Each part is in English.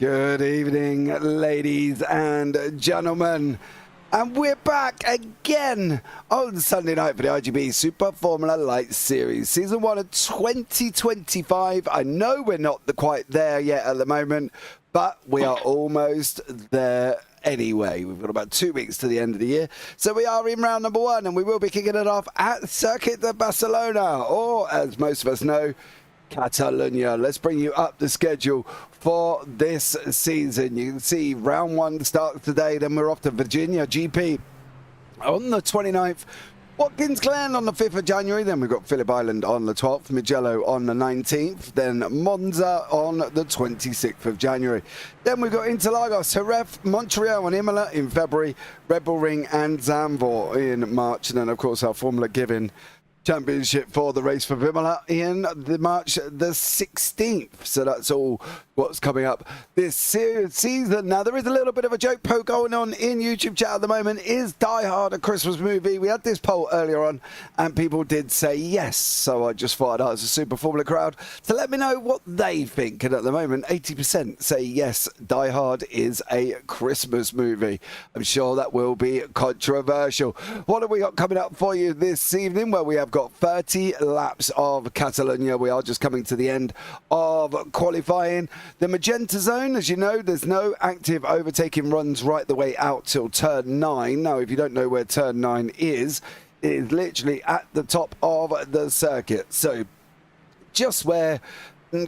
Good evening, ladies and gentlemen. And we're back again on Sunday night for the IGP Super Formula Light Series, Season 1 of 2025. I know we're not quite there yet at the moment, but we are almost there anyway. We've got about 2 weeks to the end of the year. So we are in round number 1, and we will be kicking it off at Circuit De Barcelona, or as most of us know, Catalonia. Let's bring you up the schedule for this season. You can see round 1 starts today, then we're off to Virginia GP on the 29th, Watkins Glen on the 5th of January, then we've got Phillip Island on the 12th, Mugello on the 19th, then Monza on the 26th of January. Then we've got Interlagos, Jerez, Montreal and Imola in February, Red Bull Ring and Zandvoort in March, and then of course our Formula Given Championship for the race for Vimala in the March the 16th. So that's all what's coming up this season. Now, there is a little bit of a joke poll going on in YouTube chat at the moment. Is Die Hard a Christmas movie? We had this poll earlier on and people did say yes. So I just thought I'd ask the Super Formula crowd to let me know what they think. And at the moment, 80% say yes, Die Hard is a Christmas movie. I'm sure that will be controversial. What have we got coming up for you this evening? Well, we have got 30 laps of Catalonia. We are just coming to the end of qualifying. The magenta zone, as you know, there's no active overtaking runs right the way out till turn 9. Now, if you don't know where turn 9 is, it is literally at the top of the circuit. So just where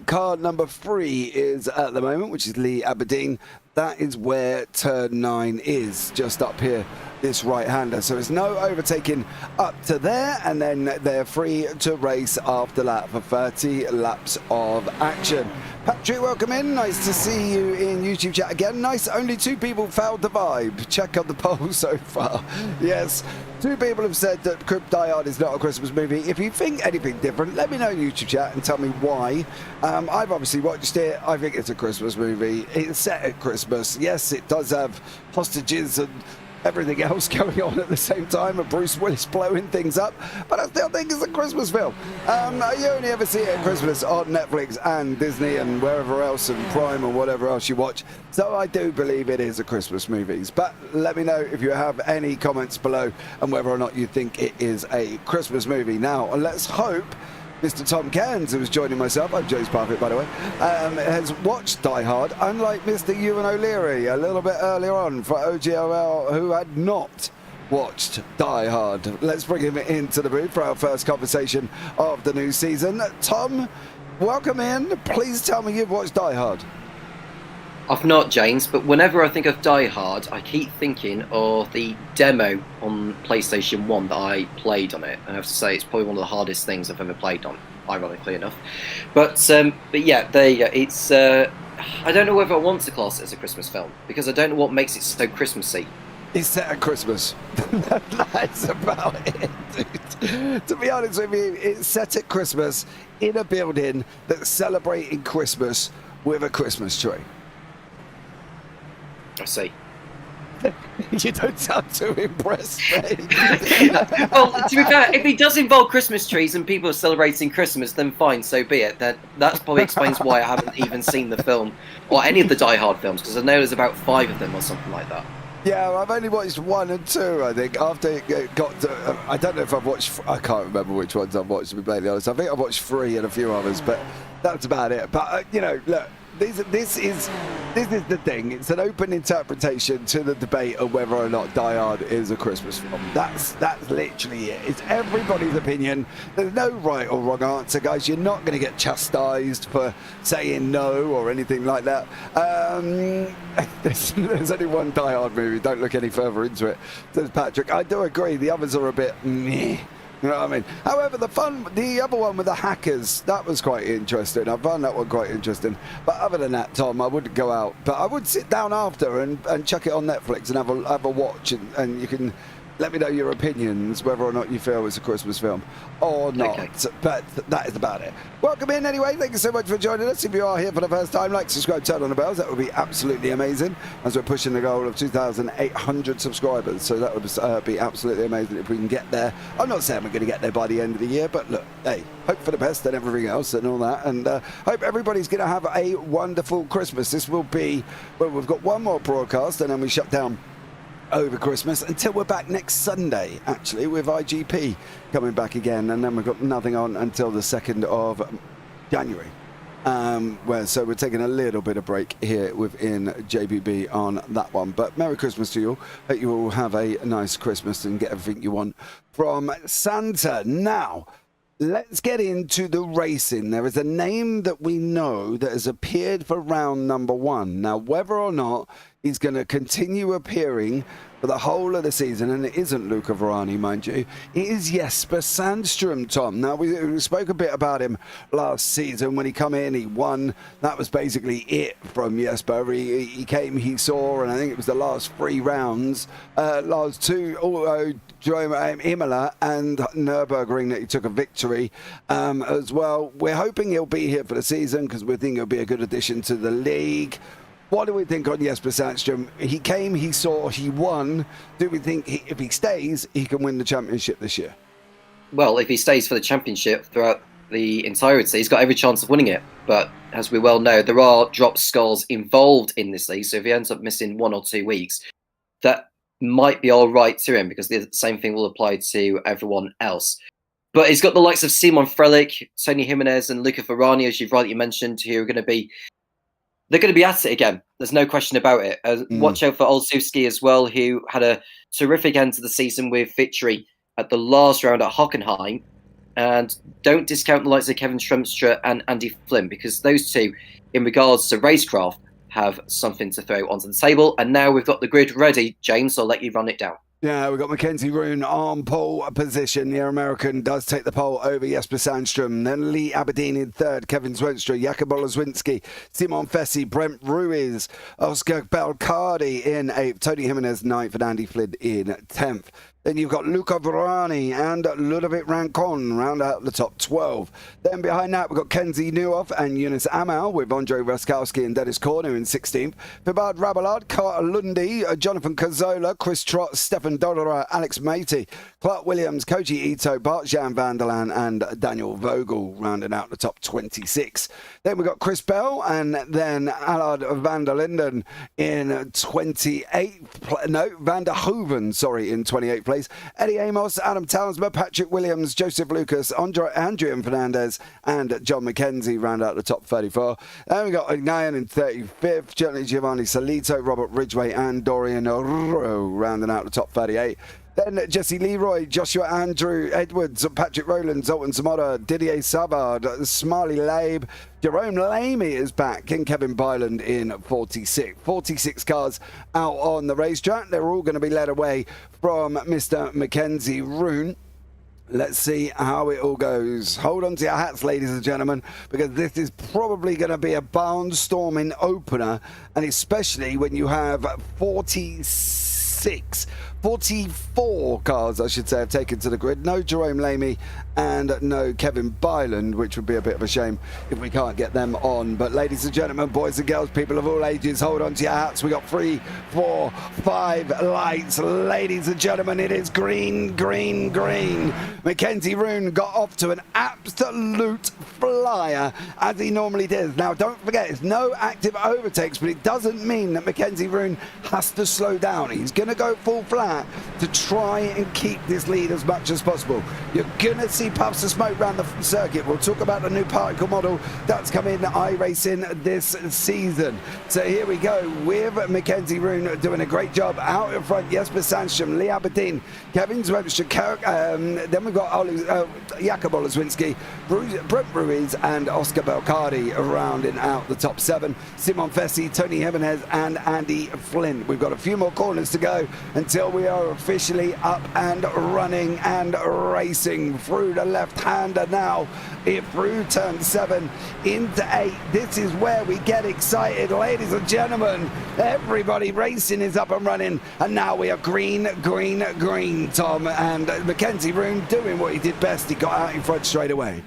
car number 3 is at the moment, which is Lee Aberdeen, that is where turn 9 is, just up here, this right-hander. So there's no overtaking up to there, and then they're free to race after that for 30 laps of action. Patrick, welcome in. Nice to see you in YouTube chat again. Nice, only 2 people failed the vibe. Check out the poll so far. Yes, 2 people have said that Die Hard is not a Christmas movie. If you think anything different, let me know in YouTube chat and tell me why. I've obviously watched it. I think it's a Christmas movie. It's set at Christmas. Yes, it does have hostages and everything else going on at the same time, and Bruce Willis blowing things up, but I still think it's a Christmas film. You only ever see it at Christmas on Netflix and Disney and wherever else, and Prime or whatever else you watch. So I do believe it is a Christmas movie. But let me know if you have any comments below and whether or not you think it is a Christmas movie. Now, let's hope Mr. Tom Cairns, who was joining myself, I'm Joe's Parfitt by the way, has watched Die Hard, unlike Mr. Ewan O'Leary a little bit earlier on for OGLL, who had not watched Die Hard. Let's bring him into the booth for our first conversation of the new season. Tom, welcome in. Please tell me you've watched Die Hard. I've not, James, but whenever I think of Die Hard, I keep thinking of the demo on PlayStation 1 that I played on it. And I have to say, it's probably one of the hardest things I've ever played on, ironically enough. But yeah, there you go. It's I don't know whether I want to class it as a Christmas film, because I don't know what makes it so Christmassy. It's set at Christmas. That's about it, dude. To be honest with you, it's set at Christmas in a building that's celebrating Christmas with a Christmas tree. I see. You don't sound too impressed, mate. Well, to be fair, if it does involve Christmas trees and people are celebrating Christmas, then fine, so be it. That probably explains why I haven't even seen the film, or any of the Die Hard films, because I know there's about 5 of them or something like that. Yeah, I've only watched 1 and 2, I think. After it got to, I don't know if I've watched, I can't remember which ones I've watched, to be completely honest. I think I've watched 3 and a few others, but that's about it. But, you know, look, this is the thing. It's an open interpretation to the debate of whether or not Die Hard is a Christmas film. That's literally it. It's everybody's opinion. There's no right or wrong answer, guys. You're not going to get chastised for saying no or anything like that. There's only one Die Hard movie. Don't look any further into it, says Patrick. I do agree. The others are a bit meh. You know what I mean? However, the other one with the hackers, that was quite interesting. I found that one quite interesting. But other than that, Tom, I wouldn't go out. But I would sit down after and chuck it on Netflix and have a watch, and you can let me know your opinions, whether or not you feel it's a Christmas film or not. Okay. But that is about it. Welcome in anyway. Thank you so much for joining us. If you are here for the first time, like, subscribe, turn on the bells. That would be absolutely amazing, as we're pushing the goal of 2,800 subscribers. So that would be absolutely amazing if we can get there. I'm not saying we're going to get there by the end of the year, but look, hey, hope for the best and everything else and all that. And hope everybody's going to have a wonderful Christmas. This will be, well, we've got one more broadcast and then we shut down over Christmas until we're back next Sunday, actually, with IGP coming back again, and then we've got nothing on until the 2nd of January. So we're taking a little bit of break here within JPB on that one. But Merry Christmas to you all. Hope you all have a nice Christmas and get everything you want from Santa. Now, let's get into the racing. There is a name that we know that has appeared for round number 1. Now, whether or not he's going to continue appearing for the whole of the season, and it isn't Luca Varani, mind you, it is Jesper Sandström, Tom. Now, we spoke a bit about him last season. When he come in, he won. That was basically it from Jesper. He came, he saw, and I think it was the last 3 rounds, last 2, Vimala and Nürburgring, that he took a victory as well. We're hoping he'll be here for the season because we think he'll be a good addition to the league. What do we think on Jesper Sandström? He came, he saw, he won. Do we think if he stays, he can win the championship this year? Well, if he stays for the championship throughout the entirety, he's got every chance of winning it. But as we well know, there are drop skulls involved in this league. So if he ends up missing 1 or 2 weeks, that might be all right to him because the same thing will apply to everyone else. But he's got the likes of Simon Frelick, Tony Jimenez and Luca Varani, as you've rightly mentioned, who are going to be at it again. There's no question about it. Watch out for Olszewski as well, who had a terrific end to the season with victory at the last round at Hockenheim. And don't discount the likes of Kevin Strumstra and Andy Flynn, because those two, in regards to racecraft, have something to throw onto the table. And now we've got the grid ready, James, so I'll let you run it down. Yeah, we've got Mackenzie Roon on pole position. The American does take the pole over Jesper Sandström. Then Lee Aberdeen in 3rd, Kevin Swenstra, Jakob Oleszewski, Simon Fessy, Brent Ruiz, Oscar Belcardi in 8th, Tony Jimenez 9th, and Andy Flynn in 10th. Then you've got Luca Varani and Ludovic Rancon round out the top 12. Then behind that, we've got Kenzie Neuhoff and Eunice Amal with Andrei Raskowski and Dennis Corner in 16th. Vibard Rabelard, Carter Lundy, Jonathan Cazzola, Chris Trott, Stefan Dodora, Alex Matey, Clark Williams, Koji Ito, Bart-Jan van der Laan and Daniel Vogel rounding out the top 26. Then we've got Chris Bell and then Allard van der Linden in 28th. No, Van der Hoeven, sorry, in 28th place. Eddie Amos, Adam Townsma, Patrick Williams, Joseph Lucas, Andrian Fernandez, and John McKenzie round out the top 34. Then we got Ignayan in 35th, Giovanni Salito, Robert Ridgway, and Dorian Rowe rounding out the top 38. Then Jesse Leroy, Joshua Andrew Edwards, Patrick Rowland, Zoltan Zamora, Didier Savard, Smiley Labe, Jerome Lamy is back, and Kevin Byland in 46. 46 cars out on the racetrack. They're all going to be led away from Mr. Mackenzie Roon. Let's see how it all goes. Hold on to your hats, ladies and gentlemen, because this is probably going to be a barnstorming opener, and especially when you have 44 cars, I should say, have taken to the grid. No Jerome Lamy and no Kevin Byland, which would be a bit of a shame if we can't get them on. But ladies and gentlemen, boys and girls, people of all ages, hold on to your hats. We got 3, 4, 5 lights. Ladies and gentlemen, it is green, green, green. Mackenzie Roon got off to an absolute flyer, as he normally does. Now, don't forget, it's no active overtakes, but it doesn't mean that Mackenzie Roon has to slow down. He's going to go full flat to try and keep this lead as much as possible. You're going to see puffs of smoke around the circuit. We'll talk about the new particle model that's come in iRacing this season. So here we go with Mackenzie Roon doing a great job out in front. Jesper Sandström, Lee Aberdeen, Kevin Swenstra, then we've got Jakob Oleszewski, Brent Ruiz and Oscar Belcardi rounding out the top 7. Simon Fessy, Tony Jimenez and Andy Flynn. We've got a few more corners to go until we are officially up and running and racing through the left-hander now. It through turn 7 into 8. This is where we get excited, ladies and gentlemen. Everybody racing is up and running, and now we are green, green, green, Tom. And Mackenzie Roon doing what he did best. He got out in front straight away.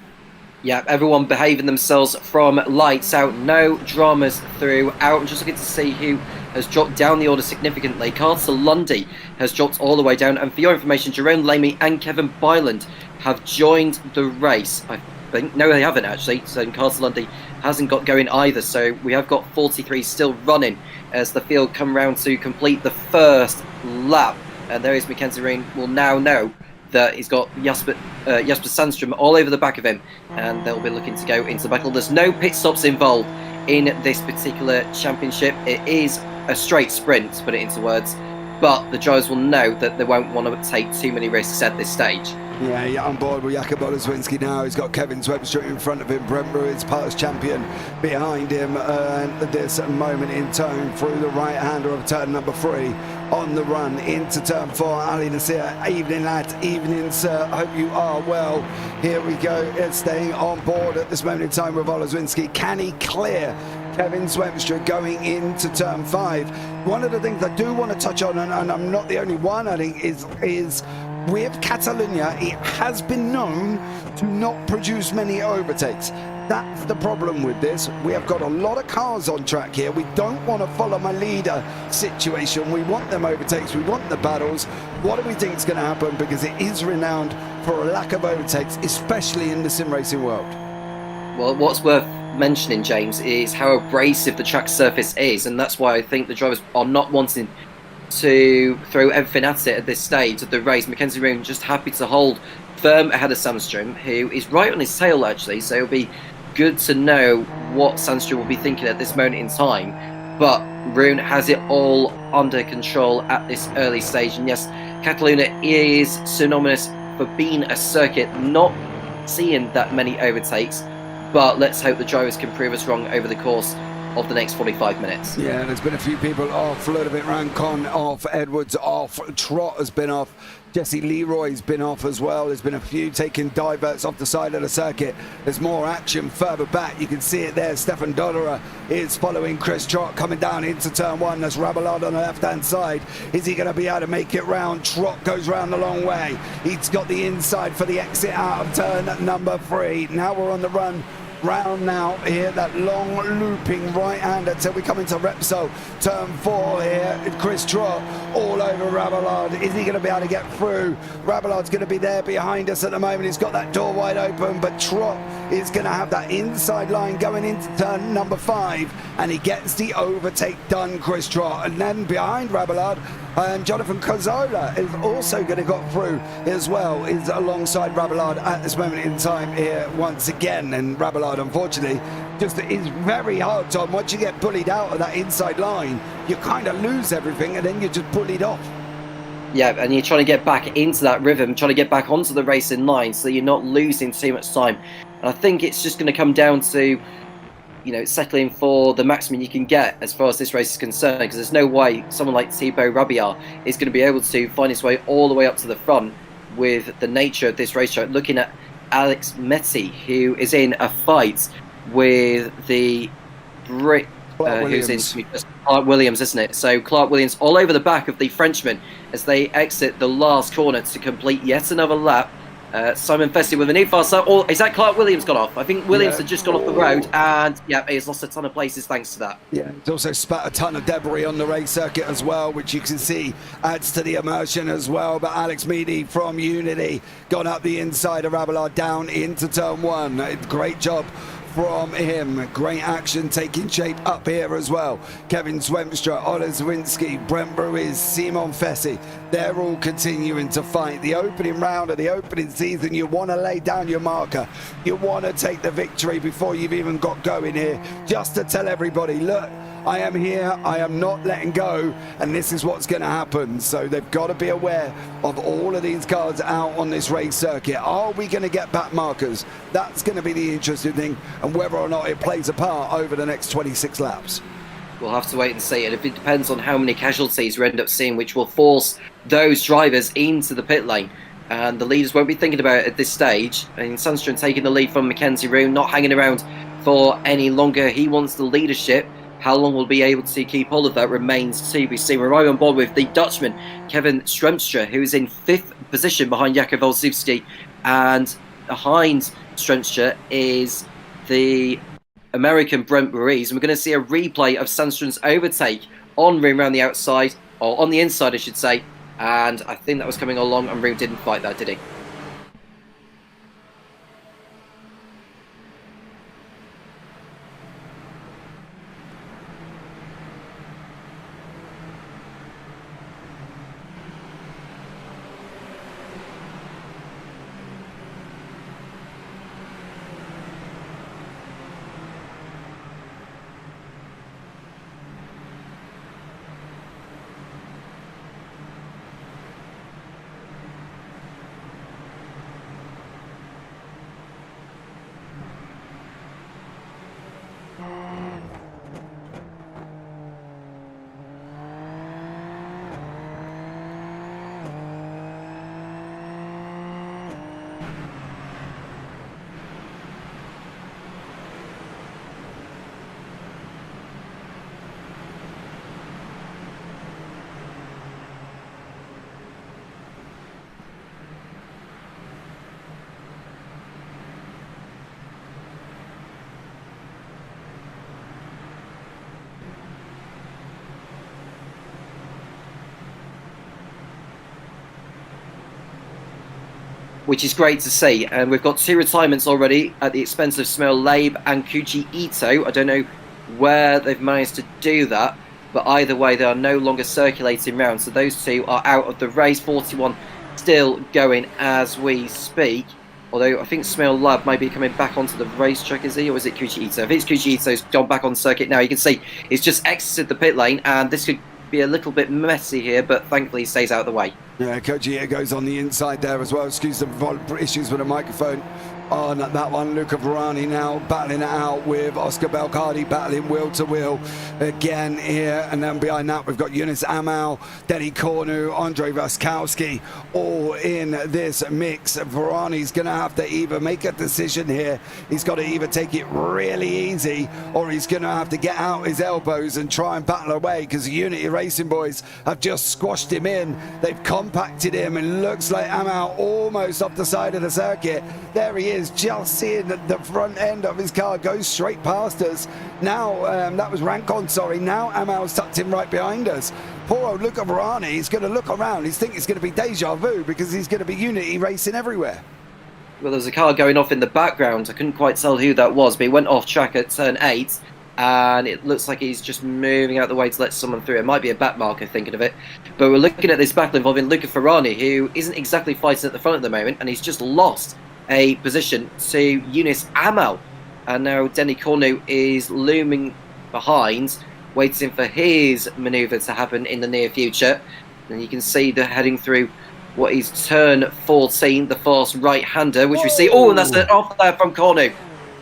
Yeah, everyone behaving themselves from lights out. No dramas throughout. I'm just looking to see who has dropped down the order significantly. Castle Lundy has dropped all the way down. And for your information, Jerome Lamy and Kevin Byland have joined the race. I think, no, they haven't actually. So Castle Lundy hasn't got going either. So we have got 43 still running as the field come round to complete the first lap. And there is Mackenzie Roon will now know that he's got Jasper Sandstrom all over the back of him, and they'll be looking to go into the battle. There's no pit stops involved in this particular championship. It is a straight sprint, to put it into words, but the drivers will know that they won't want to take too many risks at this stage. Yeah, on board with Jakub Oleswinski now. He's got Kevin Swebster in front of him. Brent Ruiz, past champion, behind him. And this moment in time through the right-hander of turn number 3 on the run into turn 4. Ali Nasir, evening lads, evening sir. Hope you are well. Here we go. It's staying on board at this moment in time with Oleswinski. Can he clear Kevin Swebster going into turn 5? One of the things I do want to touch on, and I'm not the only one, I think, is with Catalunya, it has been known to not produce many overtakes. That's the problem with this. We have got a lot of cars on track here. We don't want to follow my leader situation. We want them overtakes. We want the battles. What do we think is going to happen? Because it is renowned for a lack of overtakes, especially in the sim racing world. Well, what's worth mentioning, James, is how abrasive the track surface is, and that's why I think the drivers are not wanting to throw everything at it at this stage of the race. Mackenzie Roon just happy to hold firm ahead of Sandstrom, who is right on his tail actually, so it'll be good to know what Sandstrom will be thinking at this moment in time. But Roon has it all under control at this early stage, and yes, Catalunya is synonymous for being a circuit not seeing that many overtakes, but let's hope the drivers can prove us wrong over the course of the next 45 minutes. Yeah, there's been a few people off. Ludovic Rancon off, Edwards off, Trott has been off, Jesse Leroy's been off as well. There's been a few taking diverts off the side of the circuit. There's more action further back. You can see it there. Stefan Dollerer is following Chris Trott coming down into turn 1. That's Rabelard on the left-hand side. Is he going to be able to make it round? Trott goes round the long way. He's got the inside for the exit out of turn number 3. Now we're on the run round now here, that long looping right-hander till we come into Repsol turn 4 here. Chris Trott all over Rabelard. Is he going to be able to get through? Rabelard's going to be there behind us at the moment. He's got that door wide open, but Trott is going to have that inside line going into turn number 5, and he gets the overtake done, Chris Trott. And then behind Rabelard, Jonathan Cazzola is also going to go through as well, is alongside Rabelard at this moment in time here once again. And Rabelard, unfortunately, just is very hard, Tom. Once you get bullied out of that inside line, you kind of lose everything, and then you're just bullied off. Yeah, and you're trying to get back into that rhythm, trying to get back onto the racing line so you're not losing too much time. And I think it's just going to come down to, you know, settling for the maximum you can get as far as this race is concerned, because there's no way someone like Thibaut Rabillard is going to be able to find his way all the way up to the front with the nature of this racetrack. Looking at Alex Metti, who is in a fight with the Brit, who's in Clark Williams, isn't it? So Clark Williams all over the back of the Frenchman as they exit the last corner to complete yet another lap. Simon Fessy with a new fast lap. Or is that Clark Williams gone off? I think Williams had just gone off the road, and yeah, he's lost a ton of places thanks to that. Yeah, he's also spat a ton of debris on the race circuit as well, which you can see adds to the immersion as well. But Alex Meady from Unity gone up the inside of Rabelard down into turn 1. Great job from him. Great action taking shape up here as well. Kevin Swemstra, Ola Zawinski, Brent Ruiz, Simon Fessy, they're all continuing to fight. The opening round of the opening season, you want to lay down your marker. You want to take the victory before you've even got going here, just to tell everybody, look, I am here, I am not letting go, and this is what's going to happen. So they've got to be aware of all of these cars out on this race circuit. Are we going to get back markers? That's going to be the interesting thing, and whether or not it plays a part over the next 26 laps. We'll have to wait and see, and it depends on how many casualties we end up seeing, which will force those drivers into the pit lane. and the leaders won't be thinking about it at this stage. And Sandstrom taking the lead from Mackenzie Roon, not hanging around for any longer. He wants the leadership. How long we'll be able to keep hold of that remains to be seen. We're right on board with the Dutchman, Kevin Stremstra, who's in 5th position behind Jakub Olszewski. And behind Stremstra is the American Brent Ruiz. And we're going to see a replay of Sandstrom's overtake on Roon around the outside, or on the inside, I should say. And I think that was coming along, and Roon didn't fight that, did he? Which is great to see. And we've got 2 retirements already at the expense of Smil Labe and Kuchi Ito. I don't know where they've managed to do that, but either way, they are no longer circulating round. So those 2 are out of the race. 41 still going as we speak. Although I think Smil Labe might be coming back onto the racetrack, is he? Or is it Kuchi Ito? If it's Kuchi Ito's gone back on circuit now, you can see he's just exited the pit lane, and this could be a little bit messy here, but thankfully he stays out of the way. Yeah, Koji goes on the inside there as well. Excuse the issues with the microphone on that one. Luca Varani now battling it out with Oscar Belcardi, battling wheel to wheel again here. And then behind that, we've got Yunus Amal, Denny Cornu, Andrei Vaskowski, all in this mix. Varani's going to have to either make a decision here. He's got to either take it really easy, or he's going to have to get out his elbows and try and battle away, because the Unity Racing boys have just squashed him in. They've compacted him, and looks like Amal almost off the side of the circuit. There he is, just seeing the front end of his car go straight past us. Now, that was Rancon, sorry. Now Amal's tucked in right behind us. Poor old Luca Varani, he's going to look around. He's thinking it's going to be deja vu, because he's going to be Unity racing everywhere. Well, there's a car going off in the background. I couldn't quite tell who that was, but he went off track at turn 8. And it looks like he's just moving out the way to let someone through. It might be a back marker thinking of it. But we're looking at this battle involving Luca Ferrani, who isn't exactly fighting at the front at the moment, and he's just lost a position to Yunus Amal. And now Denny Cornu is looming behind, waiting for his manoeuvre to happen in the near future. And you can see they're heading through what is turn 14, the fast right-hander, which we see. Oh, and that's an off there from Cornu.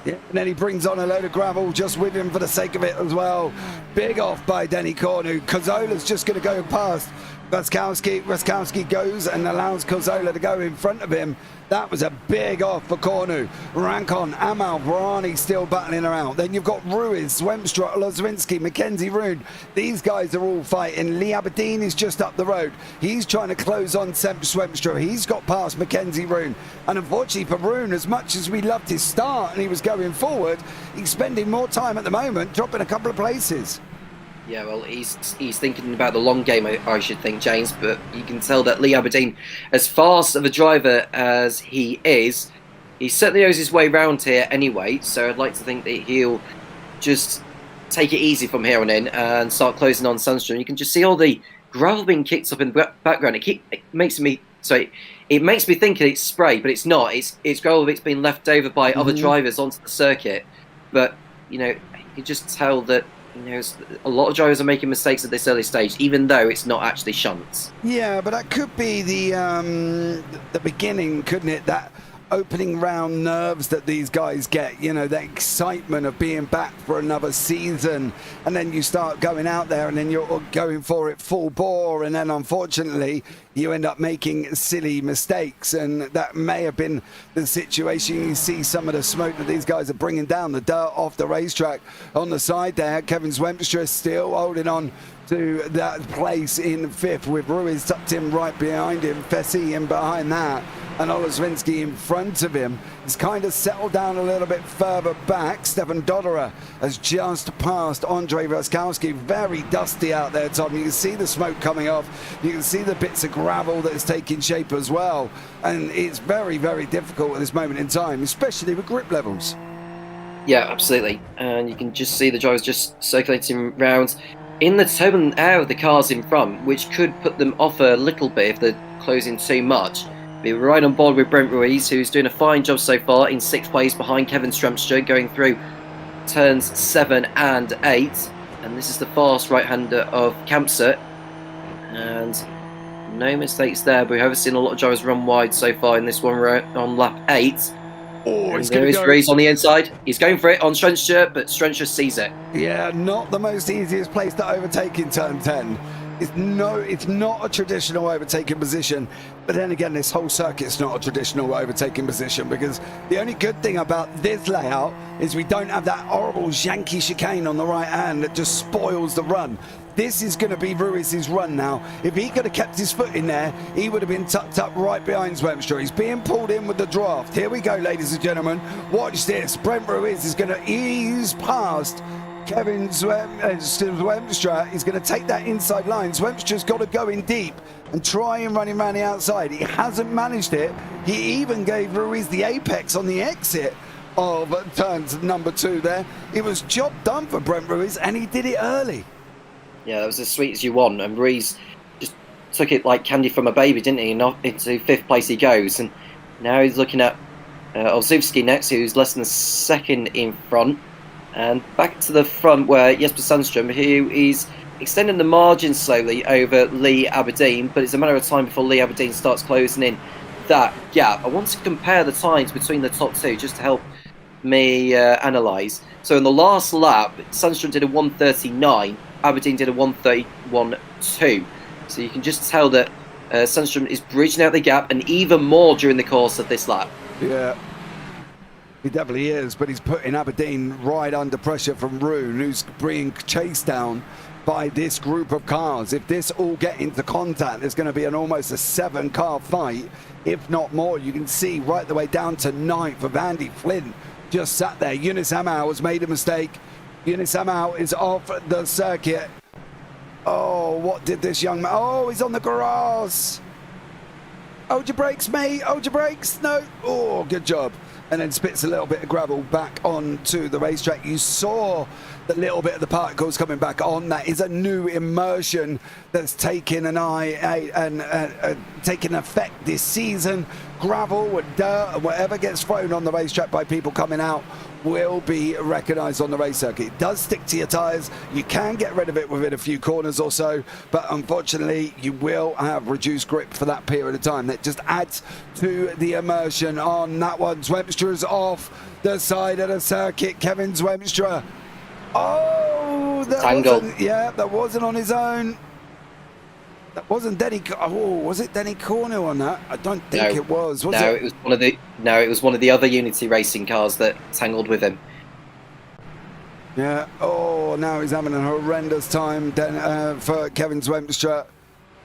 Yeah, and then he brings on a load of gravel just with him for the sake of it as well. Big off by Denny Cornu. Kozola's just going to go past Vaskowski. Vaskowski goes and allows Kozola to go in front of him. That was a big off for Cornu. Rancon, Amal, Varani still battling around. Then you've got Ruiz, Swemstra, Lozwinski, Mackenzie Roon. These guys are all fighting. Lee Aberdeen is just up the road. He's trying to close on Swemstra. He's got past Mackenzie Roon. And unfortunately for Roon, as much as we loved his start and he was going forward, he's spending more time at the moment, dropping a couple of places. Yeah, well, he's thinking about the long game, I should think, James, but you can tell that Lee Aberdeen, as fast of a driver as he is, he certainly knows his way round here anyway, so I'd like to think that he'll just take it easy from here on in and start closing on Sandstrom. You can just see all the gravel being kicked up in the background. It makes me think it's spray, but it's not. It's gravel that's been left over by other drivers onto the circuit. But, you know, you can just tell that, you know, a lot of drivers are making mistakes at this early stage, even though it's not actually shunts. Yeah, but that could be the beginning, couldn't it? That opening round nerves that these guys get, you know, the excitement of being back for another season, and then you start going out there and then you're going for it full bore, and then unfortunately you end up making silly mistakes, and that may have been the situation. You see some of the smoke that these guys are bringing down, the dirt off the racetrack on the side there. Kevin Zwemstra still holding on to that place in 5th, with Ruiz tucked in right behind him, Fessy in behind that, and Oleswinski in front of him. He's kind of settled down a little bit further back. Stefan Dodderer has just passed Andrei Verskowski. Very dusty out there, Tom. You can see the smoke coming off. You can see the bits of gravel that is taking shape as well. And it's very, very difficult at this moment in time, especially with grip levels. Yeah, absolutely. And you can just see the drivers just circulating round in the turbulent air of the cars in front, which could put them off a little bit if they're closing too much. We're right on board with Brent Ruiz, who's doing a fine job so far in 6th place behind Kevin Strumstra, going through turns 7 and 8. And this is the fast right-hander of Campset. And no mistakes there, but we haven't seen a lot of drivers run wide so far in this one on lap 8. Oh, there is Ruiz on the inside. He's going for it on Strumstra, but Strumstra sees it. Yeah, not the most easiest place to overtake in turn 10. It's not a traditional overtaking position, but then again, this whole circuit's not a traditional overtaking position, because the only good thing about this layout is we don't have that horrible Yankee chicane on the right hand that just spoils the run. This is going to be Ruiz's run now. If he could have kept his foot in there, he would have been tucked up right behind Zwemstra. He's being pulled in with the draft. Here we go, ladies and gentlemen. Watch this. Brent Ruiz is going to ease past Kevin Zwemstra. He's going to take that inside line. Zwemstra's got to go in deep and try and run him around the outside. He hasn't managed it. He even gave Ruiz the apex on the exit of turns number 2 there. It was job done for Brent Ruiz, and he did it early. Yeah, that was as sweet as you want, and Ruiz just took it like candy from a baby, didn't he? And into 5th place he goes, and now he's looking at Olszewski next, who's less than a second in front. And back to the front where Jesper Sandström, who is extending the margin slowly over Lee Aberdeen, but it's a matter of time before Lee Aberdeen starts closing in that gap. I want to compare the times between the top 2 just to help me analyse. So in the last lap, Sandström did a 1:39, Aberdeen did a 1:31.2. So you can just tell that Sandström is bridging out the gap, and even more during the course of this lap. Yeah. He definitely is, but he's putting Aberdeen right under pressure from Roon, who's being chased down by this group of cars. If this all get into contact, there's going to be almost a 7-car fight, if not more. You can see right the way down to 9th of Andy Flint just sat there. Yunus Amau has made a mistake. Yunus Amau is off the circuit. Oh, what did this young man... Oh, he's on the grass. Hold your brakes, mate. Hold your brakes. No. Oh, good job. And then spits a little bit of gravel back onto the racetrack. You saw the little bit of the particles coming back on. That is a new immersion that's taken taken effect this season. Gravel and dirt and whatever gets thrown on the racetrack by people coming out will be recognised on the race circuit. It does stick to your tyres. You can get rid of it within a few corners or so, but unfortunately you will have reduced grip for that period of time. That just adds to the immersion on that one. Zwemstra's off the side of the circuit. Kevin Zwemstra. Oh, that wasn't on his own. That wasn't Denny. Oh, was it Denny Cornell on that? I don't think it was. It was one of the other Unity Racing cars that tangled with him. Yeah. Oh, now he's having a horrendous time for Kevin Zwemstra.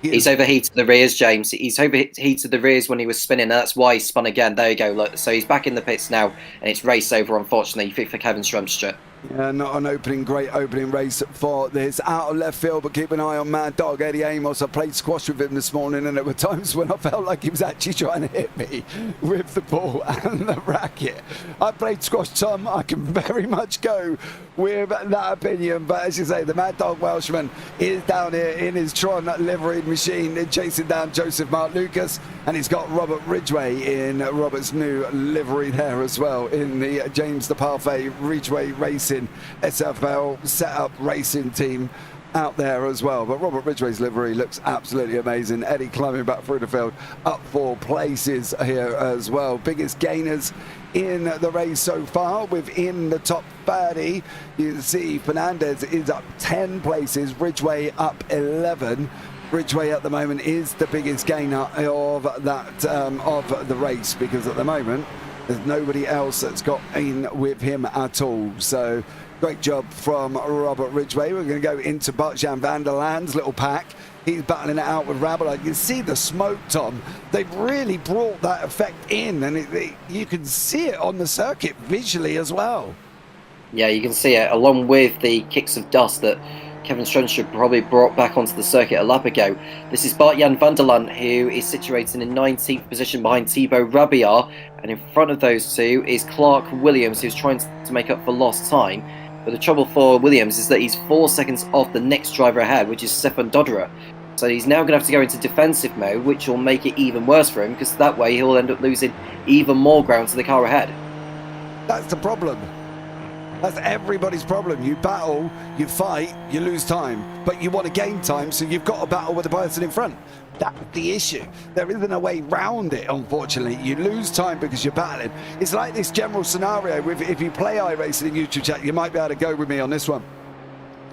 He's overheated the rears, James. He's overheated the rears when he was spinning. That's why he spun again. There you go. Look. So he's back in the pits now, and it's race over, unfortunately, for Kevin Strumstra. Yeah, not an great opening race for this. Out of left field, but keep an eye on Mad Dog Eddie Amos. I played squash with him this morning, and there were times when I felt like he was actually trying to hit me with the ball and the racket. I played squash, Tom. I can very much go with that opinion. But as you say, the Mad Dog Welshman is down here in his Tron liveried machine, chasing down Joseph Mark Lucas, and he's got Robert Ridgway in Robert's new livery there as well in the James the Parfait Ridgway Racing SFL setup racing team. out there as well. But Robert Ridgway's livery looks absolutely amazing. Eddie climbing back through the field, up 4 places here as well. Biggest gainers in the race so far within the top 30. You can see Fernandez is up 10 places, Ridgway up 11. Ridgway at the moment is the biggest gainer of that of the race, because at the moment there's nobody else that's got in with him at all. So great job from Robert Ridgway. We're going to go into Bart-Jan van der Land's little pack. He's battling it out with Rabelais. You can see the smoke, Tom. They've really brought that effect in, and you can see it on the circuit visually as well. Yeah, you can see it, along with the kicks of dust that Kevin Strenstrup probably brought back onto the circuit a lap ago. This is Bart-Jan van der Land, who is situated in 19th position behind Thibaut Rabiar, and in front of those two is Clark Williams, who's trying to make up for lost time. But the trouble for Williams is that he's 4 seconds off the next driver ahead, which is Stefan Dodderer. So he's now going to have to go into defensive mode, which will make it even worse for him, because that way he'll end up losing even more ground to the car ahead. That's the problem. That's everybody's problem. You battle, you fight, you lose time, but you want to gain time, so you've got to battle with the person in front. That's the issue. There isn't a way round it, unfortunately. You lose time because you're battling. It's like this general scenario with, if you play iRacing in YouTube chat, you might be able to go with me on this one.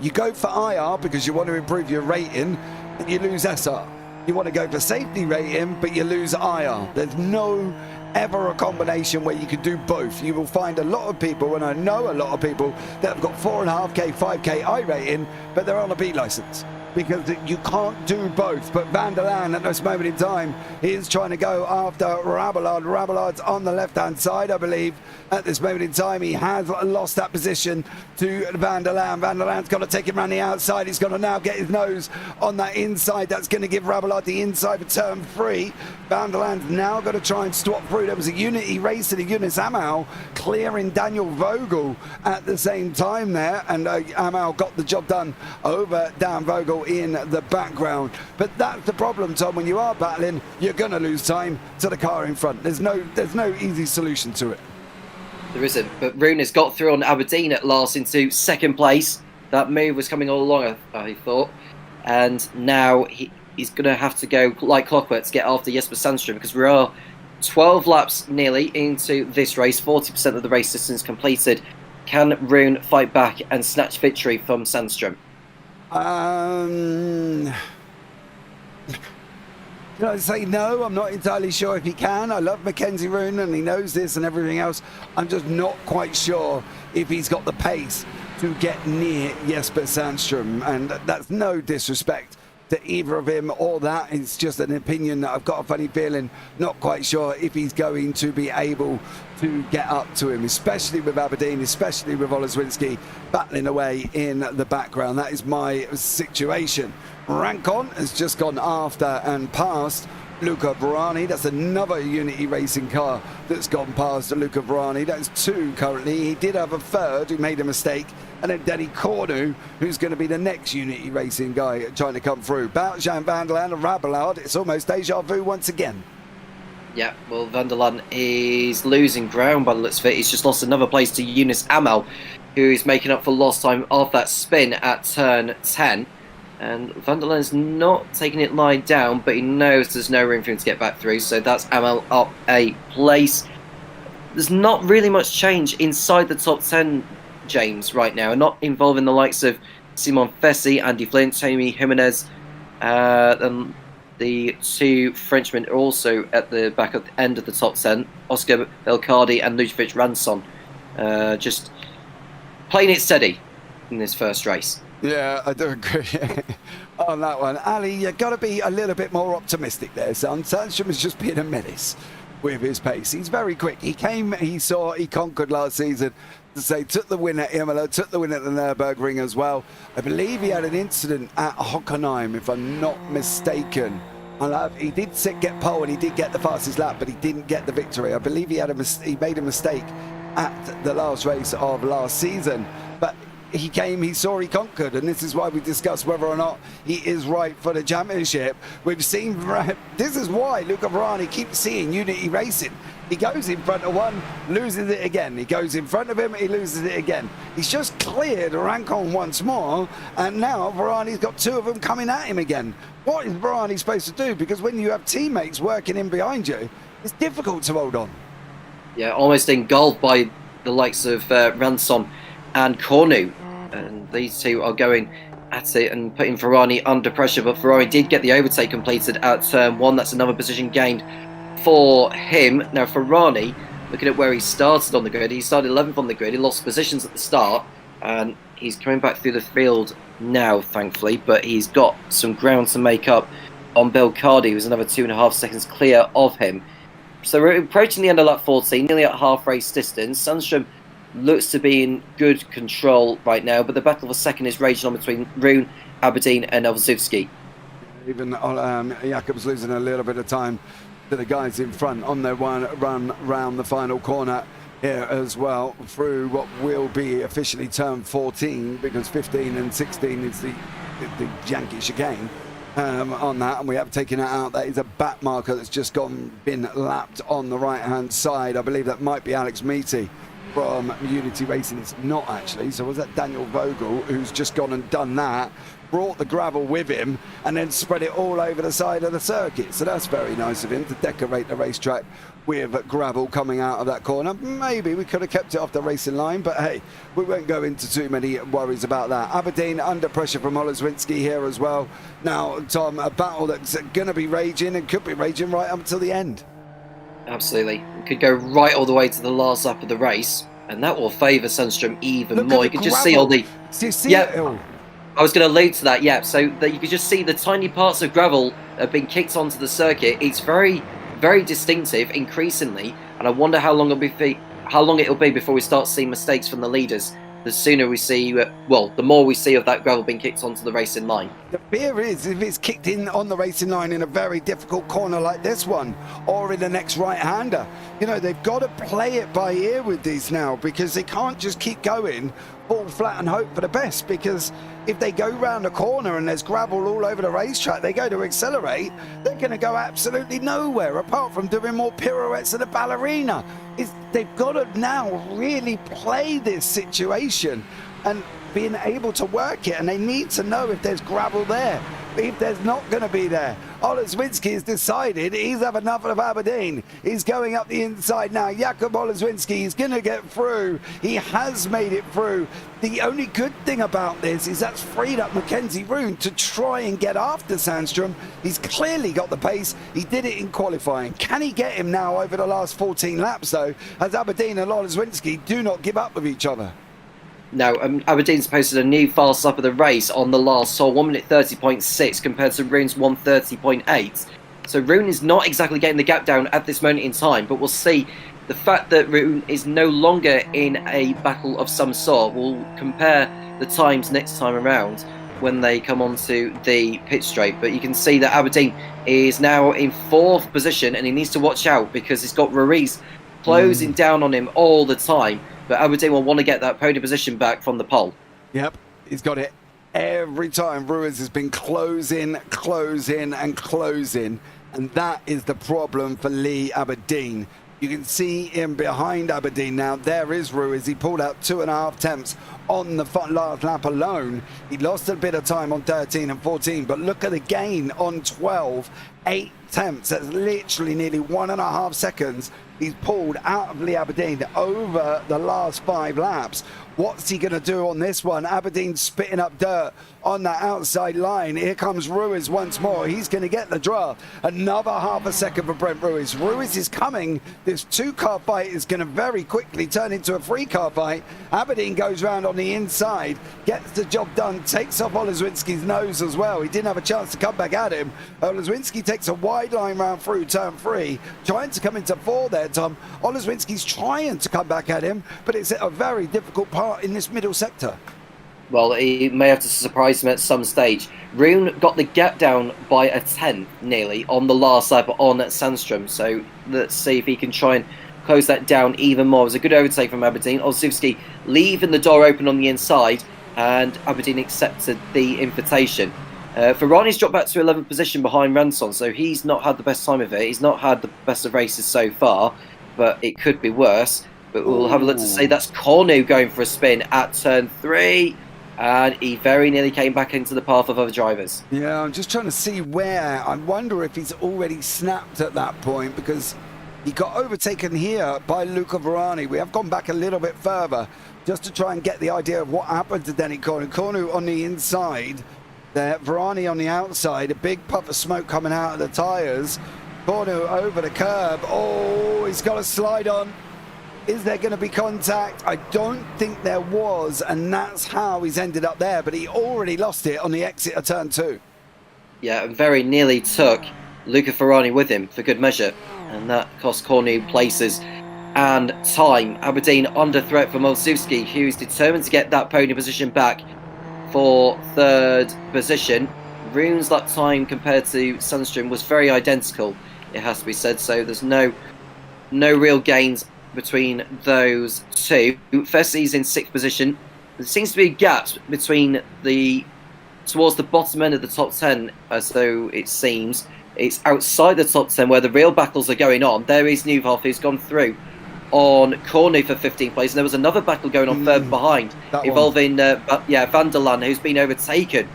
You go for IR because you want to improve your rating, and you lose SR. You want to go for safety rating, but you lose IR. There's no ever a combination where you can do both. You will find a lot of people, and I know a lot of people, that have got 4.5k, 5k I rating, but they're on a B license, because you can't do both. But Van der Land at this moment in time is trying to go after Rabelais. Rabelais's on the left-hand side, I believe. At this moment in time, he has lost that position to Van der Land. Van der Land's got to take him around the outside. He's got to now get his nose on that inside. That's going to give Rabelais the inside for turn 3. Van der Land's now got to try and swap through. There was a Unity race and a Yunus Amal clearing Daniel Vogel at the same time there, and Amal got the job done over Dan Vogel in the background. But that's the problem, Tom. When you are battling, you're going to lose time to the car in front. There's no easy solution to it. There isn't, but Rune has got through on Aberdeen at last into second place. That move was coming all along, I thought. And now he's going to have to go like clockwork to get after Jesper Sandström, because we are 12 laps nearly into this race, 40% of the race distance completed. Can Rune fight back and snatch victory from Sandström? Can I say no? I'm not entirely sure if he can. I love Mackenzie Rune and he knows this and everything else. I'm just not quite sure if he's got the pace to get near Jesper Sandström, and that's no disrespect to either of him or that. It's just an opinion that I've got a funny feeling, not quite sure if he's going to be able to get up to him, especially with Aberdeen, especially with Oleswinski battling away in the background. That is my situation. Rankon has just gone after and past Luca Brani. That's another Unity Racing car that's gone past Luca Brani. That's 2 currently. He did have a third who made a mistake, and then Denny Cornu, who's going to be the next Unity Racing guy trying to come through. Bart-Jan van der Land and Rabelais, it's almost deja vu once again. Yeah, well, Van der Land is losing ground by the looks of it. He's just lost another place to Yunus Amal, who is making up for lost time off that spin at turn 10. And Van der Land's not taking it lying down, but he knows there's no room for him to get back through, so that's Amal up a place. There's not really much change inside the top 10, James, right now, not involving the likes of Simon Fessy, Andy Flint, Tony Jimenez, and the 2 Frenchmen are also at the back of the end of the top 10, Oscar Belcardi and Ludovic Ranson, just playing it steady in this first race. Yeah, I do agree on that one. Ali, you've got to be a little bit more optimistic there, son. Sandström is just being a menace with his pace. He's very quick. He conquered last season. To say, took the win at Imola, took the win at the Nürburgring as well. I believe he had an incident at Hockenheim, if I'm not mistaken. He did get pole and he did get the fastest lap, but he didn't get the victory. I believe he made a mistake at the last race of last season. But he came, he saw, he conquered, and this is why we discuss whether or not he is right for the championship. We've seen, this is why Luca Varani keeps seeing Unity Racing. He goes in front of one, loses it again. He goes in front of him, he loses it again. He's just cleared Rancon once more, and now Varani's got two of them coming at him again. What is Varani supposed to do? Because when you have teammates working in behind you, it's difficult to hold on. Yeah, almost engulfed by the likes of Ransom and Cornu. And these two are going at it and putting Varani under pressure, but Varani did get the overtake completed at turn 1. That's another position gained for him. Now Varani, looking at where he started on the grid, he started 11th on the grid, he lost positions at the start, and he's coming back through the field now, thankfully, but he's got some ground to make up on Bill Cardi, who's another 2.5 seconds clear of him. So we're approaching the end of lap 14, nearly at half race distance. Sundstrom looks to be in good control right now, but the battle for second is raging on between Rune, Aberdeen and Elzewski. Even Jakob's losing a little bit of time to the guys in front on their run round the final corner here as well, through what will be officially turn 14, because 15 and 16 is the janky chicane on that, and we have taken it out. That is a back marker that's just been lapped on the right hand side. I believe that might be Alex Meaty from Unity Racing. It's not actually, so was that Daniel Vogel who's just gone and done that, brought the gravel with him and then spread it all over the side of the circuit. So that's very nice of him to decorate the racetrack with gravel coming out of that corner. Maybe we could have kept it off the racing line, but hey, we won't go into too many worries about that. Aberdeen under pressure from Olezwinski here as well. Now, Tom, a battle that's going to be raging and could be raging right up until the end. Absolutely. It could go right all the way to the last lap of the race, and that will favour Sundstrom even more. You can just see all the... Do you see it all? I was going to allude to that, yeah. So that you could just see the tiny parts of gravel that have been kicked onto the circuit. It's very, very distinctive, increasingly, and I wonder how long it'll be before we start seeing mistakes from the leaders. The sooner we see, the more we see of that gravel being kicked onto the racing line. The fear is if it's kicked in on the racing line in a very difficult corner like this one, or in the next right-hander, you know, they've got to play it by ear with these now, because they can't just keep going fall flat and hope for the best, because if they go round a corner and there's gravel all over the racetrack, they go to accelerate, they're going to go absolutely nowhere apart from doing more pirouettes than a ballerina. They've got to now really play this situation and being able to work it, and they need to know if there's gravel there, if there's not going to be there. Olezwinski has decided he's had enough of Aberdeen. He's going up the inside now. Jakob Olezwinski is going to get through. He has made it through. The only good thing about this is that's freed up Mackenzie Rune to try and get after Sandstrom. He's clearly got the pace. He did it in qualifying. Can he get him now over the last 14 laps, though, as Aberdeen and Olezwinski do not give up with each other? Now, Aberdeen's posted a new fast lap of the race on the last hole, 1 minute 30.6 compared to Rune's 1:30.8. So Rune is not exactly getting the gap down at this moment in time, but we'll see. The fact that Rune is no longer in a battle of some sort, we'll compare the times next time around when they come onto the pit straight. But you can see that Aberdeen is now in 4th position, and he needs to watch out because he's got Ruiz closing down on him all the time. But Aberdeen will want to get that podium position back from the pole. Yep, he's got it every time. Ruiz has been closing, and that is the problem for Lee Aberdeen. You can see him behind Aberdeen now. There is Ruiz. He pulled out 2.5 tenths on the last lap alone. He lost a bit of time on 13 and 14, but look at the gain on 12. 8 tenths. That's literally nearly 1.5 seconds he's pulled out of Lee Aberdeen over the last 5 laps. What's he going to do on this one? Aberdeen spitting up dirt on that outside line. Here comes Ruiz once more. He's going to get the draft. Another 0.5 second for Brent Ruiz. Ruiz is coming. This 2-car fight is going to very quickly turn into a 3-car fight. Aberdeen goes round on the inside, gets the job done, takes off Olezwinski's nose as well. He didn't have a chance to come back at him. Olezwinski takes a wide line round through turn 3, trying to come into 4 there, Tom. Olezwinski's trying to come back at him, but it's a very difficult part in this middle sector. Well, he may have to surprise him at some stage. Rune got the gap down by a 10 nearly on the last lap on Sandstrom, so let's see if he can try and close that down even more. It was a good overtake from Aberdeen. Olszewski leaving the door open on the inside. and Aberdeen accepted the invitation. Ferrani's dropped back to 11th position behind Ranson, so he's not had the best time of it. He's not had the best of races so far, but it could be worse. But we'll have a look to see. That's Cornu going for a spin at turn 3, and he very nearly came back into the path of other drivers. Yeah, I'm just trying to see where. I wonder if he's already snapped at that point, because he got overtaken here by Luca Verani. We have gone back a little bit further just to try and get the idea of what happened to Denny Cornu. Cornu on the inside there, Verani on the outside, a big puff of smoke coming out of the tyres. Cornu over the curb. Oh, he's got a slide on. Is there going to be contact? I don't think there was, and that's how he's ended up there, but he already lost it on the exit of turn 2. Yeah, and very nearly took Luca Ferrani with him for good measure, and that cost Cornu places and time. Aberdeen under threat from Olszewski, who's determined to get that podium position back for 3rd position. Rune's lap time compared to Sundstrom was very identical, it has to be said, so there's no real gains between those two. Fessie's in 6th position. There seems to be a gap between towards the bottom end of the top 10, as though it seems. It's outside the top 10 where the real battles are going on. There is Newhoff, who's gone through on Cornu for 15th place, and there was another battle going on further behind, involving Van der Laan, who's been overtaken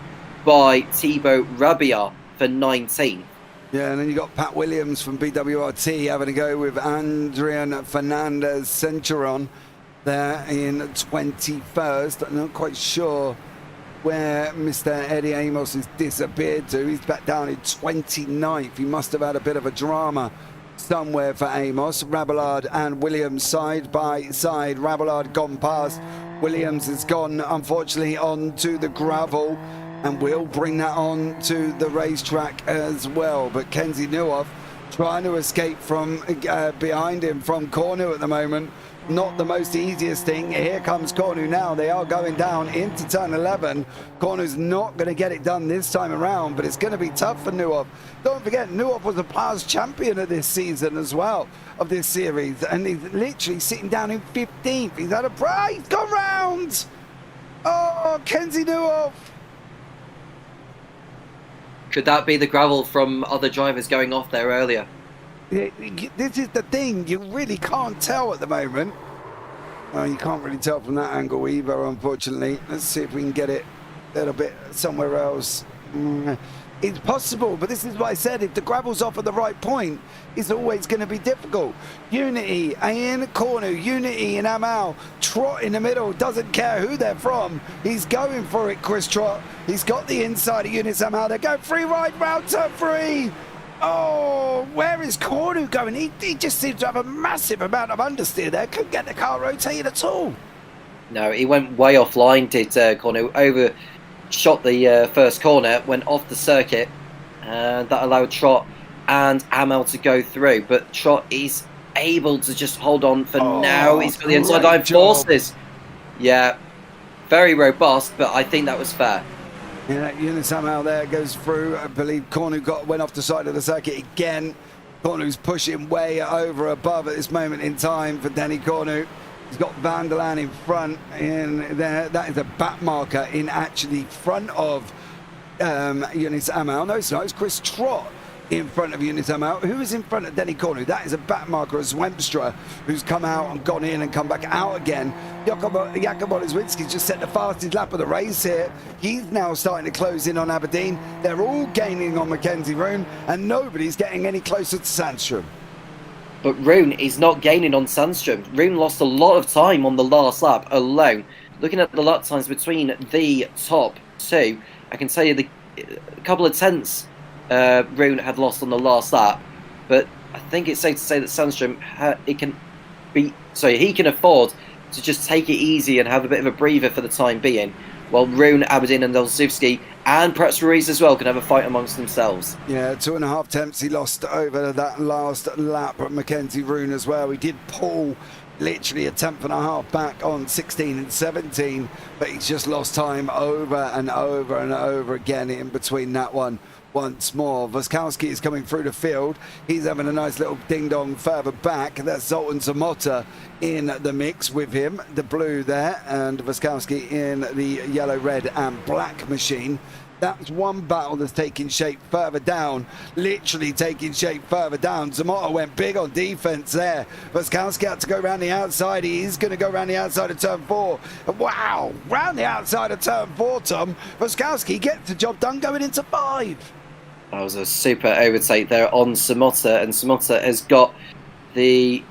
by Thibaut Rabiat for 19th. Yeah, and then you got Pat Williams from BWRT having a go with Adrian Fernandez Centuron there in 21st. I'm not quite sure where Mr. Eddie Amos has disappeared to. He's back down in 29th. He must have had a bit of a drama somewhere for Amos. Rabelard and Williams side by side. Rabelard gone past. Williams has gone, unfortunately, onto the gravel, and we'll bring that on to the racetrack as well. But Kenzie Newhoff trying to escape from behind him from Cornu at the moment. Not the most easiest thing. Here comes Cornu now. They are going down into turn 11. Cornu's not going to get it done this time around, but it's going to be tough for Newhoff. Don't forget, Newhoff was a past champion of this season as well, of this series, and he's literally sitting down in 15th. He's had a prize. He's gone round. Oh, Kenzie Newhoff. Could that be the gravel from other drivers going off there earlier? This is the thing, you really can't tell at the moment. Well, you can't really tell from that angle either, unfortunately. Let's see if we can get it a little bit somewhere else. It's possible, but this is what I said. If the gravel's off at the right point, it's always going to be difficult. Unity in Cornu, Unity in Amal. Trot in the middle, doesn't care who they're from. He's going for it, Chris Trot. He's got the inside of Unity somehow. They go free right round to 3. Oh, where is Cornu going? He just seems to have a massive amount of understeer there. Couldn't get the car rotated at all. No, he went way offline, did Cornu. Overshot the first corner, went off the circuit, and that allowed Trot and Amel to go through. But Trot is able to just hold on for now. He's got the inside line forces. Yeah, very robust, but I think that was fair. Yeah, Eunice somehow there goes through. I believe Cornu went off the side of the circuit again. Cornu's pushing way over above at this moment in time for Danny Cornu. He's got Van der Laan in front in there. That is a back marker in actually front of Eunice Amal. No, it's not. It's Chris Trott in front of Eunice Amal. Who is in front of Denny Cornu? That is a back marker of Zwemstra, who's come out and gone in and come back out again. Jakub Oleszewski's just set the fastest lap of the race here. He's now starting to close in on Aberdeen. They're all gaining on Mackenzie Rune, and nobody's getting any closer to Sandstrom. But Rune is not gaining on Sandstrom. Rune lost a lot of time on the last lap alone. Looking at the lap times between the top two, I can tell you a couple of tenths Rune had lost on the last lap, but I think it's safe to say that Sandstrom he can afford to just take it easy and have a bit of a breather for the time being, while Rune, Aberdeen and Olszewski, and perhaps Ruiz as well, can have a fight amongst themselves. Yeah, 2.5 tenths he lost over that last lap at Mackenzie Rune as well. He did pull literally a tenth and a half back on 16 and 17, but he's just lost time over and over and over again in between that one. once more. Voskowski is coming through the field. He's having a nice little ding-dong further back. That's Zoltan Zamota in the mix with him, the blue there, and Voskowski in the yellow, red and black machine. That's one battle that's taking shape further down, literally taking shape further down. Zamota went big on defense there. Voskowski had to go around the outside. He's going to go around the outside of turn 4. Wow, round the outside of turn 4, Tom. Voskowski gets the job done going into 5. That was a super overtake there on Zamota, and Zamota has got the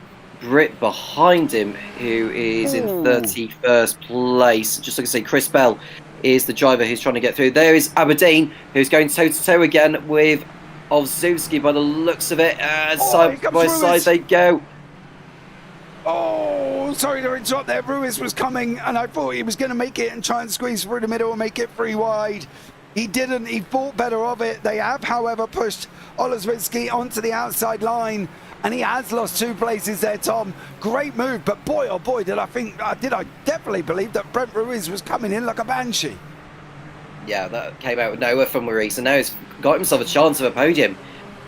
Brit behind him, who is in 31st place. Just like I say, Chris Bell is the driver who's trying to get through. There is Aberdeen, who's going toe-to-toe again with Olszewski by the looks of it. Side by side they go. Oh, sorry to interrupt there. Ruiz was coming, and I thought he was going to make it and try and squeeze through the middle and make it 3 wide. He didn't. He thought better of it. They have, however, pushed Olszewski onto the outside line, and he has lost 2 places there, Tom. Great move, but boy, oh boy, did I definitely believe that Brent Ruiz was coming in like a banshee. Yeah, that came out of nowhere from Ruiz, and now he's got himself a chance of a podium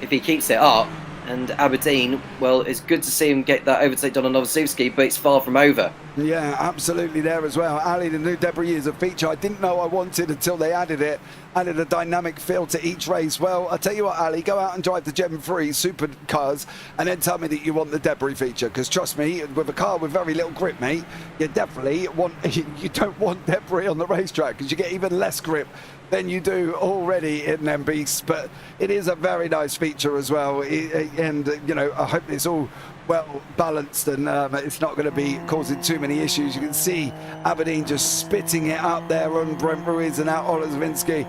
if he keeps it up. And Aberdeen, well, it's good to see him get that overtake done on Olszewski, but it's far from over. Yeah, absolutely there as well. Ali, the new debris is a feature I didn't know I wanted until they added it. Added a dynamic feel to each race. Well, I'll tell you what, Ali, go out and drive the Gen 3 supercars and then tell me that you want the debris feature. Because trust me, with a car with very little grip, mate, you definitely you don't want debris on the racetrack because you get even less grip than you do already in them beasts. But it is a very nice feature as well. And, you know, I hope it's all well balanced and it's not going to be causing too many issues. You can see Aberdeen just spitting it up there on Brent Ruiz and out Olszewski.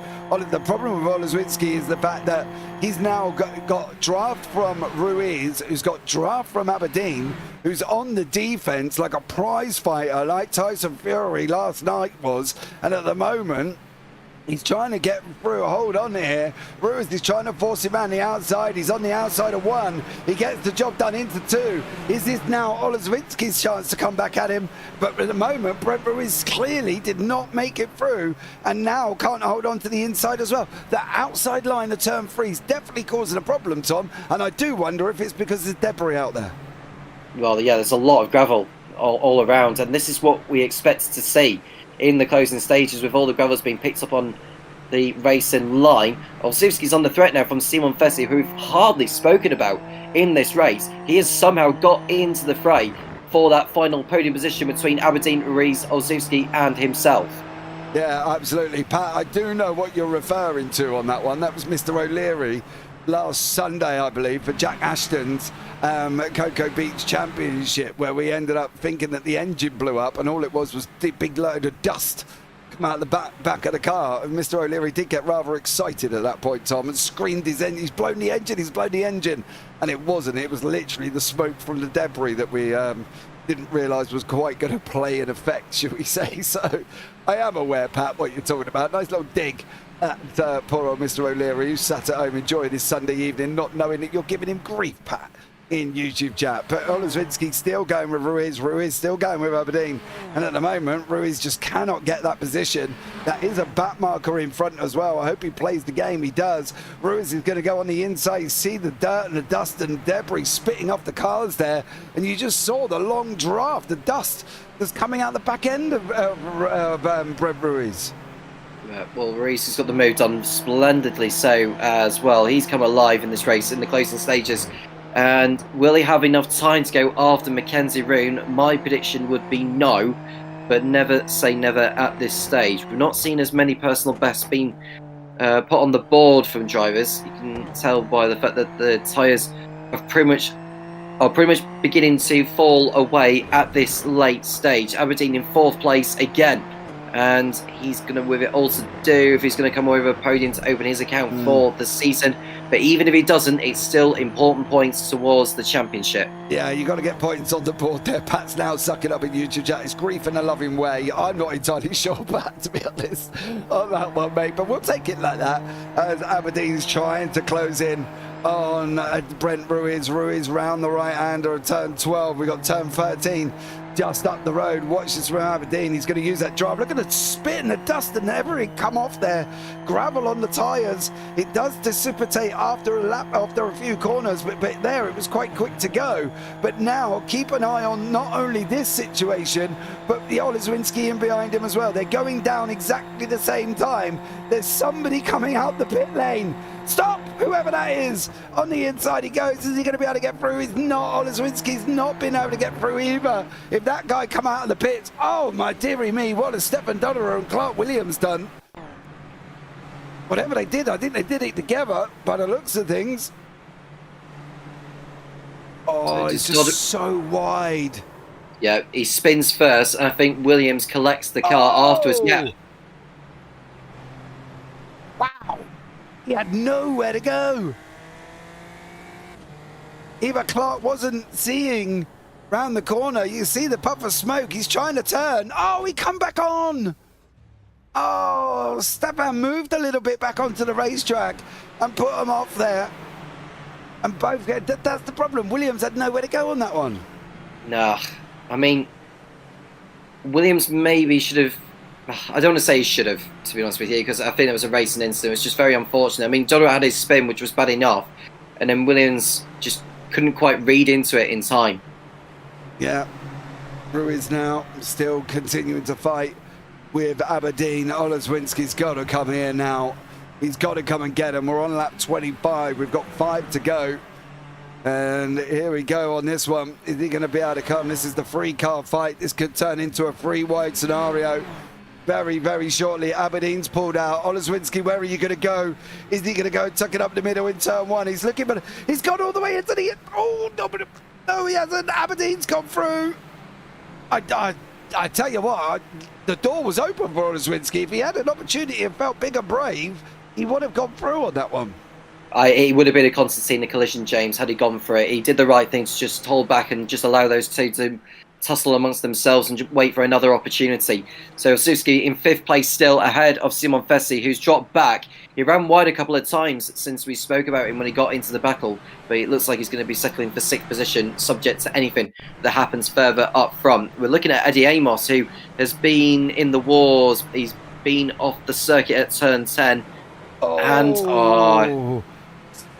The problem with Olszewski is the fact that he's now got draft from Ruiz, who's got draft from Aberdeen, who's on the defense like a prize fighter, like Tyson Fury last night was. And at the moment, he's trying to get through. Hold on here. Ruiz is trying to force him around the outside. He's on the outside of 1. He gets the job done into 2. Is this now Olszewski's chance to come back at him? But at the moment, Brent Ruiz clearly did not make it through and now can't hold on to the inside as well. The outside line of turn 3 is definitely causing a problem, Tom. And I do wonder if it's because there's debris out there. Well, yeah, there's a lot of gravel all around. And this is what we expected to see in the closing stages, with all the gravels being picked up on the racing line. Olszewski's on the threat now from Simon Fessi, who we've hardly spoken about in this race. He has somehow got into the fray for that final podium position between Aberdeen, Ruiz, Olszewski and himself. Yeah, absolutely. Pat, I do know what you're referring to on that one. That was Mr. O'Leary last Sunday, I believe, for Jack Ashton's Cocoa Beach Championship, where we ended up thinking that the engine blew up and all it was a big load of dust come out the back of the car. And Mr. O'Leary did get rather excited at that point, Tom, and screamed his engine. He's blown the engine. And it wasn't. It was literally the smoke from the debris that we didn't realise was quite going to play in effect, should we say. So I am aware, Pat, what you're talking about. Nice little dig at poor old Mr. O'Leary, who sat at home enjoying his Sunday evening, not knowing that you're giving him grief, Pat, in YouTube chat. But Olszewski still going with Ruiz still going with Aberdeen, and at the moment Ruiz just cannot get that position. That is a back marker in front as well. I hope he plays the game. He does. Ruiz is going to go on the inside. You see the dirt and the dust and debris spitting off the cars there, and you just saw the long draft, the dust that's coming out the back end of Brent Ruiz. Well, Ruiz has got the move done splendidly so as well. He's come alive in this race in the closing stages. And will he have enough time to go after Mackenzie Roon? My prediction would be no, but never say never at this stage. We've not seen as many personal bests being put on the board from drivers. You can tell by the fact that the tyres are pretty much beginning to fall away at this late stage. Aberdeen in 4th place again. And he's going to, with it all to do, if he's going to come away with a podium to open his account for the season. But even if he doesn't, it's still important points towards the championship. Yeah, you got to get points on the board there. Pat's now sucking up in YouTube chat. It's grief in a loving way. I'm not entirely sure, Pat, to be honest, on that one, mate. But we'll take it like that as Aberdeen's trying to close in on Brent Ruiz. Ruiz round the right-hander of turn 12. We got turn 13 just up the road. Watch this from Aberdeen. He's going to use that drive. Look at the spit and the dust and everything come off there. Gravel on the tyres. It does dissipate after a lap, after a few corners, but there it was quite quick to go. But now keep an eye on not only this situation, but the Oleszewski in behind him as well. They're going down exactly the same time. There's somebody coming out the pit lane. Stop! Whoever that is. On the inside he goes. Is he going to be able to get through? He's not. Oleszewski's not been able to get through either. If that guy come out of the pits, oh my dearie me, what has Stefan Donnerer and Clark Williams done? Whatever they did, I think they did it together by the looks of things. Oh, it's just so wide. Yeah, he spins first, and I think Williams collects the car afterwards. Yeah. Wow. He had nowhere to go. Either Clark wasn't seeing round the corner. You see the puff of smoke. He's trying to turn. Oh, he come back on. Oh, Stefan moved a little bit back onto the racetrack and put him off there. And both, that's the problem. Williams had nowhere to go on that one. No, I mean, Williams maybe should have. I don't want to say he should have, to be honest with you, because I think it was a racing incident. It's just very unfortunate. I mean, Donnerer had his spin, which was bad enough, and then Williams just couldn't quite read into it in time. Yeah, Ruiz now still continuing to fight with Aberdeen. Oleszewski's got to come here now. He's got to come and get him. We're on lap 25. We've got 5 to go. And here we go on this one. Is he going to be able to come? This is the 3-car fight. This could turn into a 3-wide scenario very, very shortly. Aberdeen's pulled out. Oleszewski, where are you going to go? Is he going to go and tuck it up the middle in turn 1? He's looking, but he's gone all the way into the... Oh, no, he hasn't. Aberdeen's gone through. I tell you what, the door was open for Oleszewski. If he had an opportunity and felt big and brave, he would have gone through on that one. It would have been a Constantine collision, James, had he gone for it. He did the right thing to just hold back and just allow those two to tussle amongst themselves and wait for another opportunity. So Oleszewski in 5th place still, ahead of Simon Fessy, who's dropped back. He ran wide a couple of times since we spoke about him when he got into the battle, but it looks like he's going to be settling for 6th position, subject to anything that happens further up front. We're looking at Eddie Amos, who has been in the wars. He's been off the circuit at turn 10.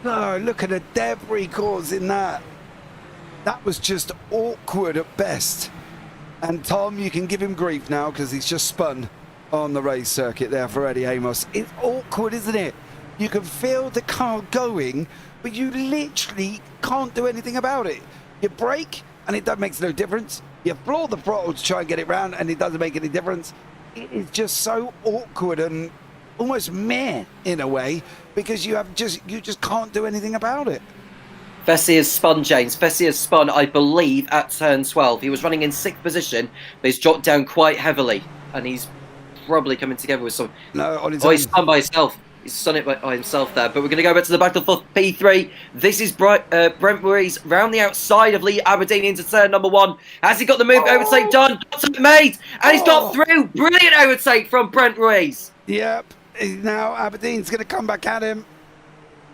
No, look at the debris causing that. That was just awkward at best. And Tom, you can give him grief now because he's just spun on the race circuit there for Eddie Amos. It's awkward, isn't it? You can feel the car going, but you literally can't do anything about it. You brake and it makes no difference. You floor the throttle to try and get it round and it doesn't make any difference. It is just so awkward and almost meh in a way because you just can't do anything about it. Fessy has spun, James. Fessy has spun, I believe, at turn 12. He was running in 6th position, but he's dropped down quite heavily, and he's probably coming together with some... No, on his own. He's spun by himself. He's spun it by himself there. But we're going to go back to the battle for P3. This is Brent Ruiz round the outside of Lee Aberdeen into turn number 1. Has he got the move overtake done? Got it made, and he's got through. Brilliant overtake from Brent Ruiz. Yep. Now Aberdeen's going to come back at him.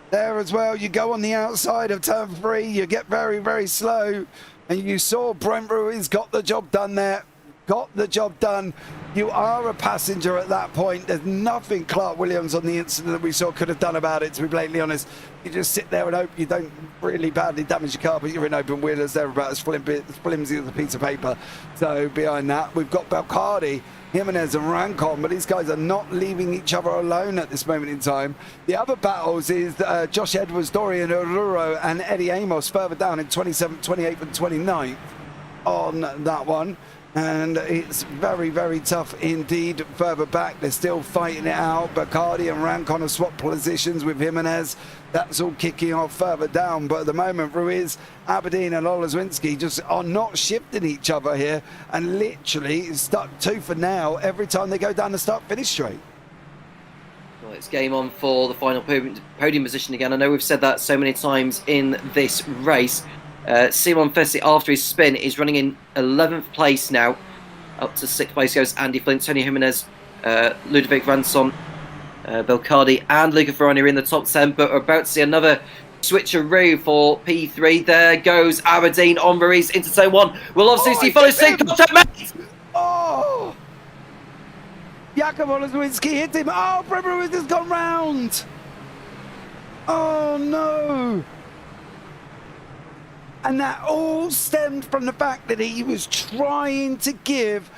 There as well, you go on the outside of turn 3, you get very, very slow, and you saw Brent Ruiz got the job done there, got the job done. You are a passenger at that point. There's nothing Clark Williams on the incident that we saw could have done about it, to be blatantly honest. You just sit there and hope you don't really badly damage your car, but you're in open wheelers, they're about as flimsy as a piece of paper. So behind that, we've got Belcardi, Jimenez and Rancon, but these guys are not leaving each other alone at this moment in time. The other battles is Josh Edwards, Dorian Oruro and Eddie Amos further down in 27th, 28th and 29th on that one. And it's very, very tough indeed further back. They're still fighting it out. Bacardi and Rancon have swapped positions with Jimenez. That's all kicking off further down. But at the moment, Ruiz, Aberdeen and Oleszewski just are not shifting each other here and literally stuck tooth and nail every time they go down the start-finish straight. Well, it's game on for the final podium position again. I know we've said that so many times in this race. Simon Fessy, after his spin, is running in 11th place now. Up to 6th place goes Andy Flint, Tony Jimenez, Ludovic Ranson, Belcardi and Luca Ferrani are in the top 10, but we're about to see another switcheroo for P3. There goes Aberdeen on Ruiz into turn 1. Will obviously follow suit. Contact, mate! Oh! Jakub Oleszewski hit him. Oh, Brent Ruiz has gone round. Oh, no. And that all stemmed from the fact that he was trying to give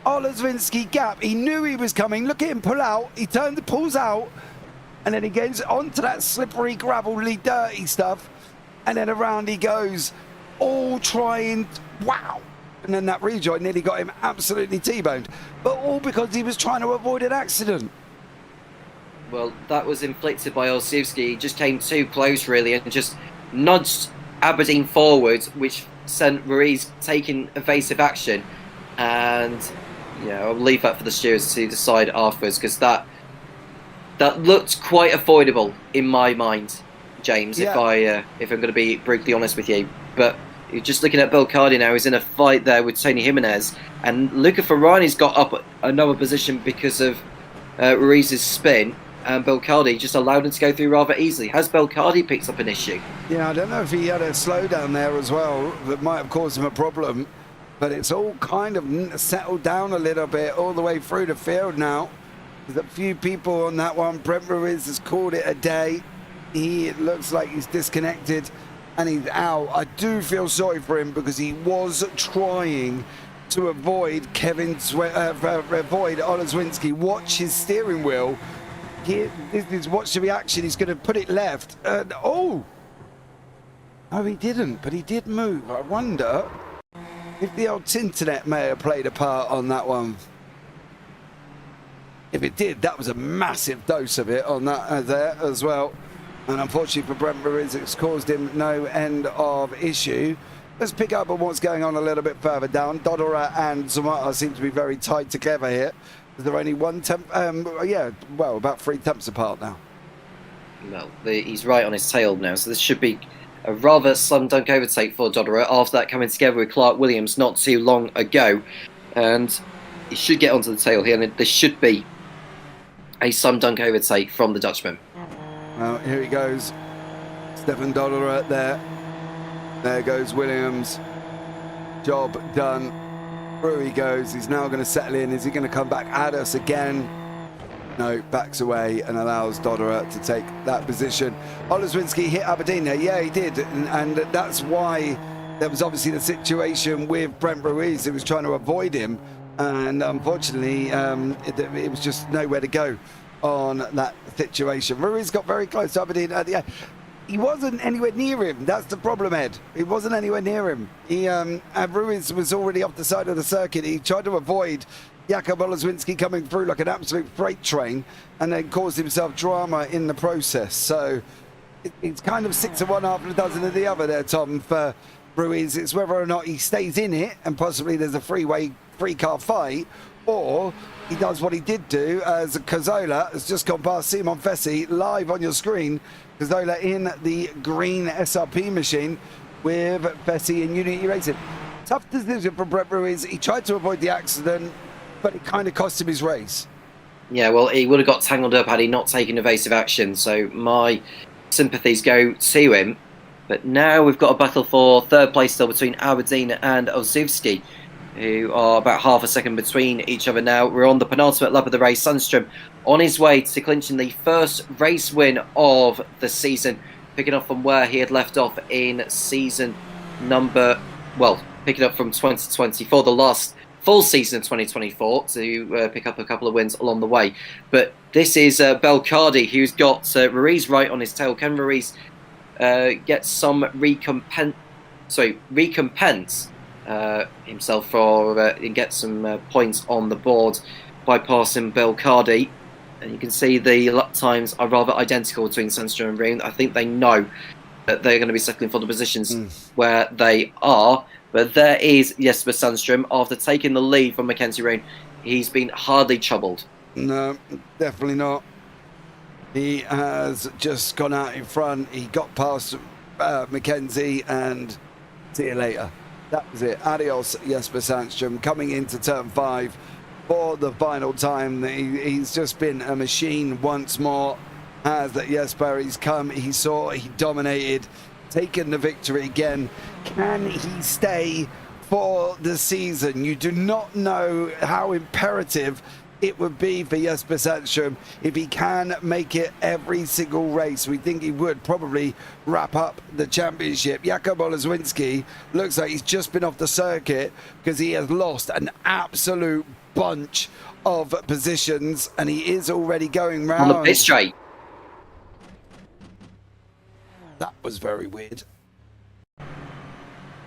Oleszewski gap. He knew he was coming. Look at him pull out. He pulls out. And then he goes onto that slippery, gravelly, dirty stuff. And then around he goes, all trying, wow. And then that rejoin nearly got him absolutely T-boned. But all because he was trying to avoid an accident. Well, that was inflicted by Oleszewski. He just came too close, really, and just nudged Aberdeen forward, which sent Ruiz taking evasive action. And, yeah, I'll leave that for the stewards to decide afterwards, because that looked quite avoidable in my mind, James, yeah. If I'm going to be brutally honest with you. But you're just looking at Belcardi now. He's in a fight there with Tony Jimenez. And Luca Ferrani's got up another position because of Ruiz's spin. And Belcardi just allowed him to go through rather easily. Has Belcardi picked up an issue? Yeah, I don't know if he had a slowdown there as well that might have caused him a problem. But it's all kind of settled down a little bit all the way through the field now. There's a few people on that one. Brent Ruiz has called it a day. It looks like he's disconnected and he's out. I do feel sorry for him because he was trying to avoid avoid Oleszewski. Watch his steering wheel. Watch the reaction. He's going to put it left. Oh, he didn't, but he did move. I wonder if the old internet may have played a part on that one. If it did, that was a massive dose of it on that there as well. And unfortunately for Brent Ruiz, it's caused him no end of issue. Let's pick up on what's going on a little bit further down. Dodora and Zumata seem to be very tight together here. Is there only one temp? About 3 temps apart now. Well, he's right on his tail now, so this should be a rather slam dunk overtake for Dodora after that coming together with Clark Williams not too long ago. And he should get onto the tail here, and there should be a slam dunk overtake from the Dutchman. Well, here he goes. Stefan Dodora there. There goes Williams. Job done. Through he goes. He's now going to settle in. Is he going to come back at us again? No, backs away and allows Dodora to take that position. Oleszewski hit Aberdeen there. Yeah, he did. And that's why there was obviously the situation with Brent Ruiz. He was trying to avoid him. And unfortunately, it was just nowhere to go on that situation. Ruiz got very close to Aberdeen at the end. He wasn't anywhere near him. That's the problem, Ed. He wasn't anywhere near him. Ruiz was already off the side of the circuit. He tried to avoid Jakub Oleszewski coming through like an absolute freight train and then caused himself drama in the process. So it's kind of 6 of one, half a dozen of the other there, Tom, for Ruiz. It's whether or not he stays in it and possibly there's a three-car fight, or he does what he did do as Cazzola has just gone past Simon Fessi live on your screen. Cazzola in the green SRP machine with Fessi in Unity Racing. Tough decision for Brent Ruiz. He tried to avoid the accident, but it kind of cost him his race. Yeah, well, he would have got tangled up had he not taken evasive action, so my sympathies go to him. But now we've got a battle for third place still between Aberdeen and Oleszewski, who are about half a second between each other now. We're on the penultimate lap of the race. Sundström on his way to clinching the first race win of the season, picking up from where he had left off in picking up from 2024, the last full season of 2024, to pick up a couple of wins along the way. But this is Belcardi, who's got Ruiz right on his tail. Can Ruiz get some recompense himself for and get some points on the board by passing Belcardi? And you can see the lap times are rather identical between Sandstrom and Roon. I think they know that they're going to be settling for the positions where they are. But there is Jesper Sandstrom. After taking the lead from Mackenzie Roon, he's been hardly troubled. No, definitely not. He has just gone out in front. He got past Mackenzie and see you later. That was it. Adios, Jesper Sandstrom, coming into turn 5 for the final time. He's just been a machine once more. has that Jesper. He's come, he saw, he dominated, taken the victory again. Can he stay for the season? You do not know how imperative it would be for Jesper Sandström if he can make it every single race. We think he would probably wrap up the championship. Jakub Oleszewski looks like he's just been off the circuit because he has lost an absolute bunch of positions, and he is already going round on the pit straight. That was very weird.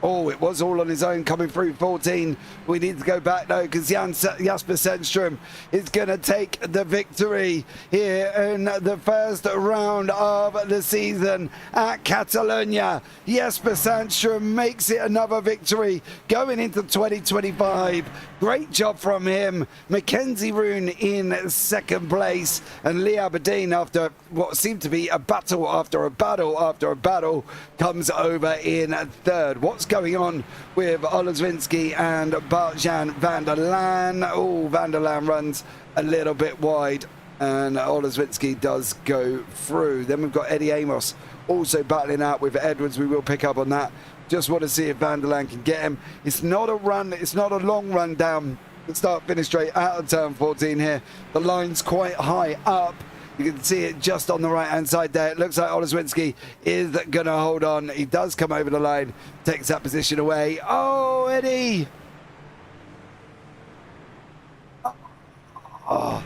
Oh, it was all on his own coming through 14. We need to go back though because Jesper Sandström is going to take the victory here in the first round of the season at Catalonia. Jesper Sandström makes it another victory going into 2025. Great job from him. Mackenzie Roon in second place, and Lee Aberdeen, after what seemed to be a battle after a battle after a battle, comes over in third. What's going on with Oleszewski and Bart-Jan van der Laan? Oh, van der Laan runs a little bit wide, and Oleszewski does go through. Then we've got Eddie Amos also battling out with Edwards. We will pick up on that. Just want to see if van der Laan can get him. It's not a run, it's not a long run down the start finish straight out of turn 14 here. The line's quite high up. You can see it just on the right hand side there. It looks like Oleszewski is going to hold on. He does come over the line, takes that position away. Oh, Eddie! Oh,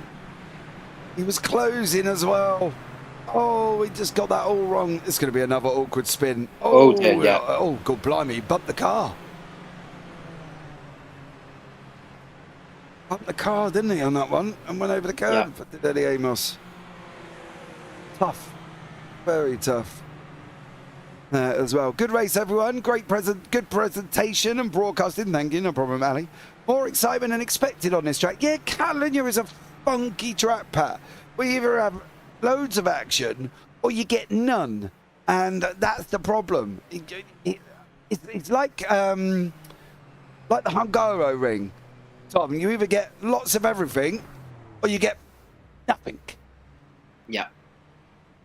he was closing as well. Oh, we just got that all wrong. It's going to be another awkward spin. Oh, yeah. Oh, God blimey, he bumped the car. Bumped the car, didn't he, on that one? And went over the curb. Yeah. Did Eddie Amos. Tough. Very tough. As well. Good race, everyone. Good presentation and broadcasting. Thank you. No problem, Ali. More excitement than expected on this track. Yeah, Catalonia is a funky track, Pat. We either have loads of action or you get none, and that's the problem. It's like the Hungaro ring, Tom. You either get lots of everything or you get nothing. Yeah.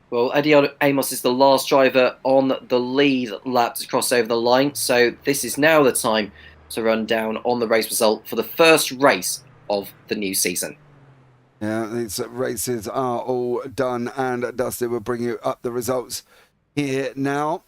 Well, Eddie Amos is the last driver on the lead lap to cross over the line, so this is now the time to run down on the race result for the first race of the new season. Yeah, these races are all done, and Dusty will bring you up the results here now.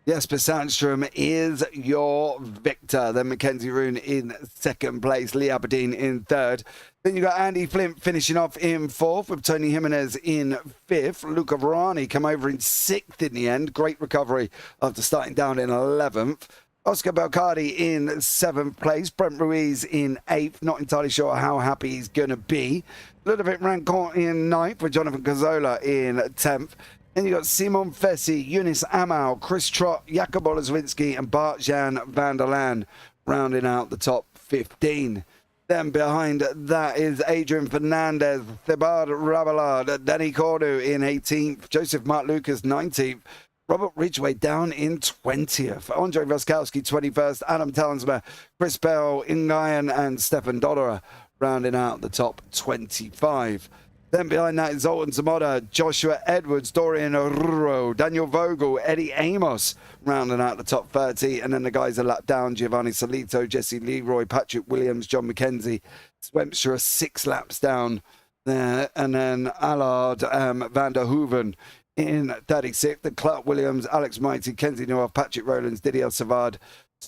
Jesper Sandström is your victor. Then Mackenzie Roon in second place, Lee Aberdeen in third. Then you got Andy Flint finishing off in fourth, with Tony Jimenez in fifth. Luca Varani come over in sixth in the end. Great recovery after starting down in 11th. Oscar Belcardi in seventh place. Brent Ruiz in eighth. Not entirely sure how happy he's going to be. Ludovic Rancon in ninth, with Jonathan Cazzola in 10th. Then you got Simon Fessi, Eunice Amal, Chris Trott, Jakub Oleszewski, and Bart-Jan van der Laan rounding out the top 15. Then behind that is Adrian Fernandez, Thibard Rabalard, Danny Cordu in 18th, Joseph Mark Lucas 19th, Robert Ridgway down in 20th, Andre Voskowski 21st, Adam Townsmer, Chris Bell, Ingayan, and Stefan Dodderer rounding out the top 25. Then behind that is Zoltan Zamoda, Joshua Edwards, Dorian Oruro, Daniel Vogel, Eddie Amos rounding out the top 30. And then the guys are lap down, Giovanni Solito, Jesse Leroy, Patrick Williams, John McKenzie. Swempster 6 laps down there. And then Allard van der Hoeven in 36th. Then Clark Williams, Alex Mighty, Kenzie Newell, Patrick Rowlands, Didier Savard,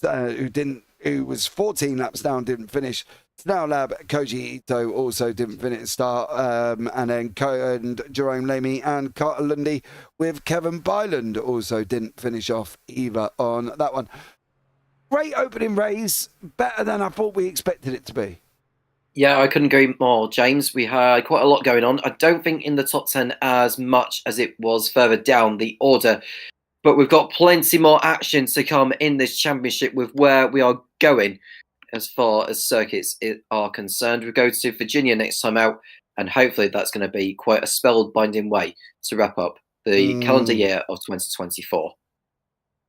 who was 14 laps down, didn't finish. Snow Lab, Koji Ito also didn't finish start, and then and Jerome Lamy and Carter Lundy with Kevin Byland also didn't finish off either on that one. Great opening race, better than I thought we expected it to be. Yeah, I couldn't agree more, James. We had quite a lot going on. I don't think in the top 10 as much as it was further down the order, but we've got plenty more action to come in this championship with where we are going. As far as circuits are concerned, we go to Virginia next time out, and hopefully that's going to be quite a spellbinding way to wrap up the calendar year of 2024.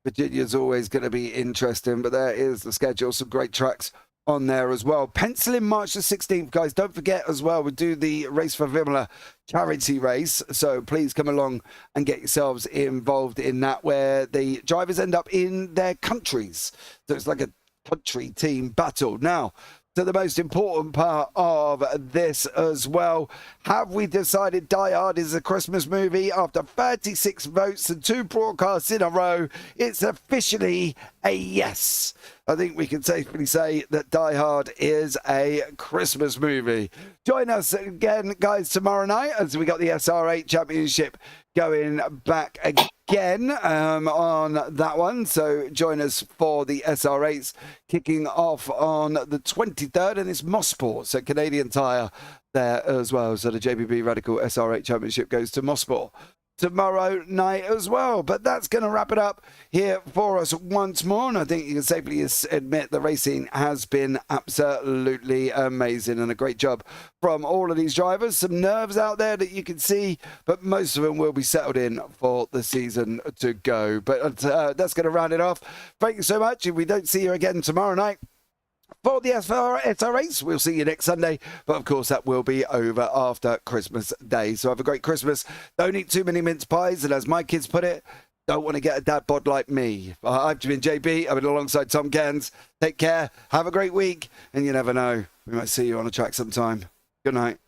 Virginia's always going to be interesting, but there is the schedule. Some great tracks on there as well. Pencil in March the 16th, guys. Don't forget as well, we do the Race for Vimala charity race. So please come along and get yourselves involved in that, where the drivers end up in their countries. So it's like a country team battle. Now, to the most important part of this as well. Have we decided Die Hard is a Christmas movie? After 36 votes and 2 broadcasts in a row, it's officially a yes. I think we can safely say that Die Hard is a Christmas movie. Join us again, guys, tomorrow night as we got the SR8 Championship going back again on that one. So join us for the SR8s kicking off on the 23rd, and it's Mosport, so Canadian Tire there as well. So the JPB Radical SR8 Championship goes to Mosport tomorrow night as well. But that's going to wrap it up here for us once more, and I think you can safely admit the racing has been absolutely amazing, and a great job from all of these drivers. Some nerves out there that you can see, but most of them will be settled in for the season to go. But that's going to round it off. Thank you so much. If we don't see you again tomorrow night for the SR8s, we'll see you next Sunday. But of course, that will be over after Christmas Day. So have a great Christmas. Don't eat too many mince pies. And as my kids put it, don't want to get a dad bod like me. I've been JB. I've been alongside Tom Cairns. Take care. Have a great week. And you never know, we might see you on the track sometime. Good night.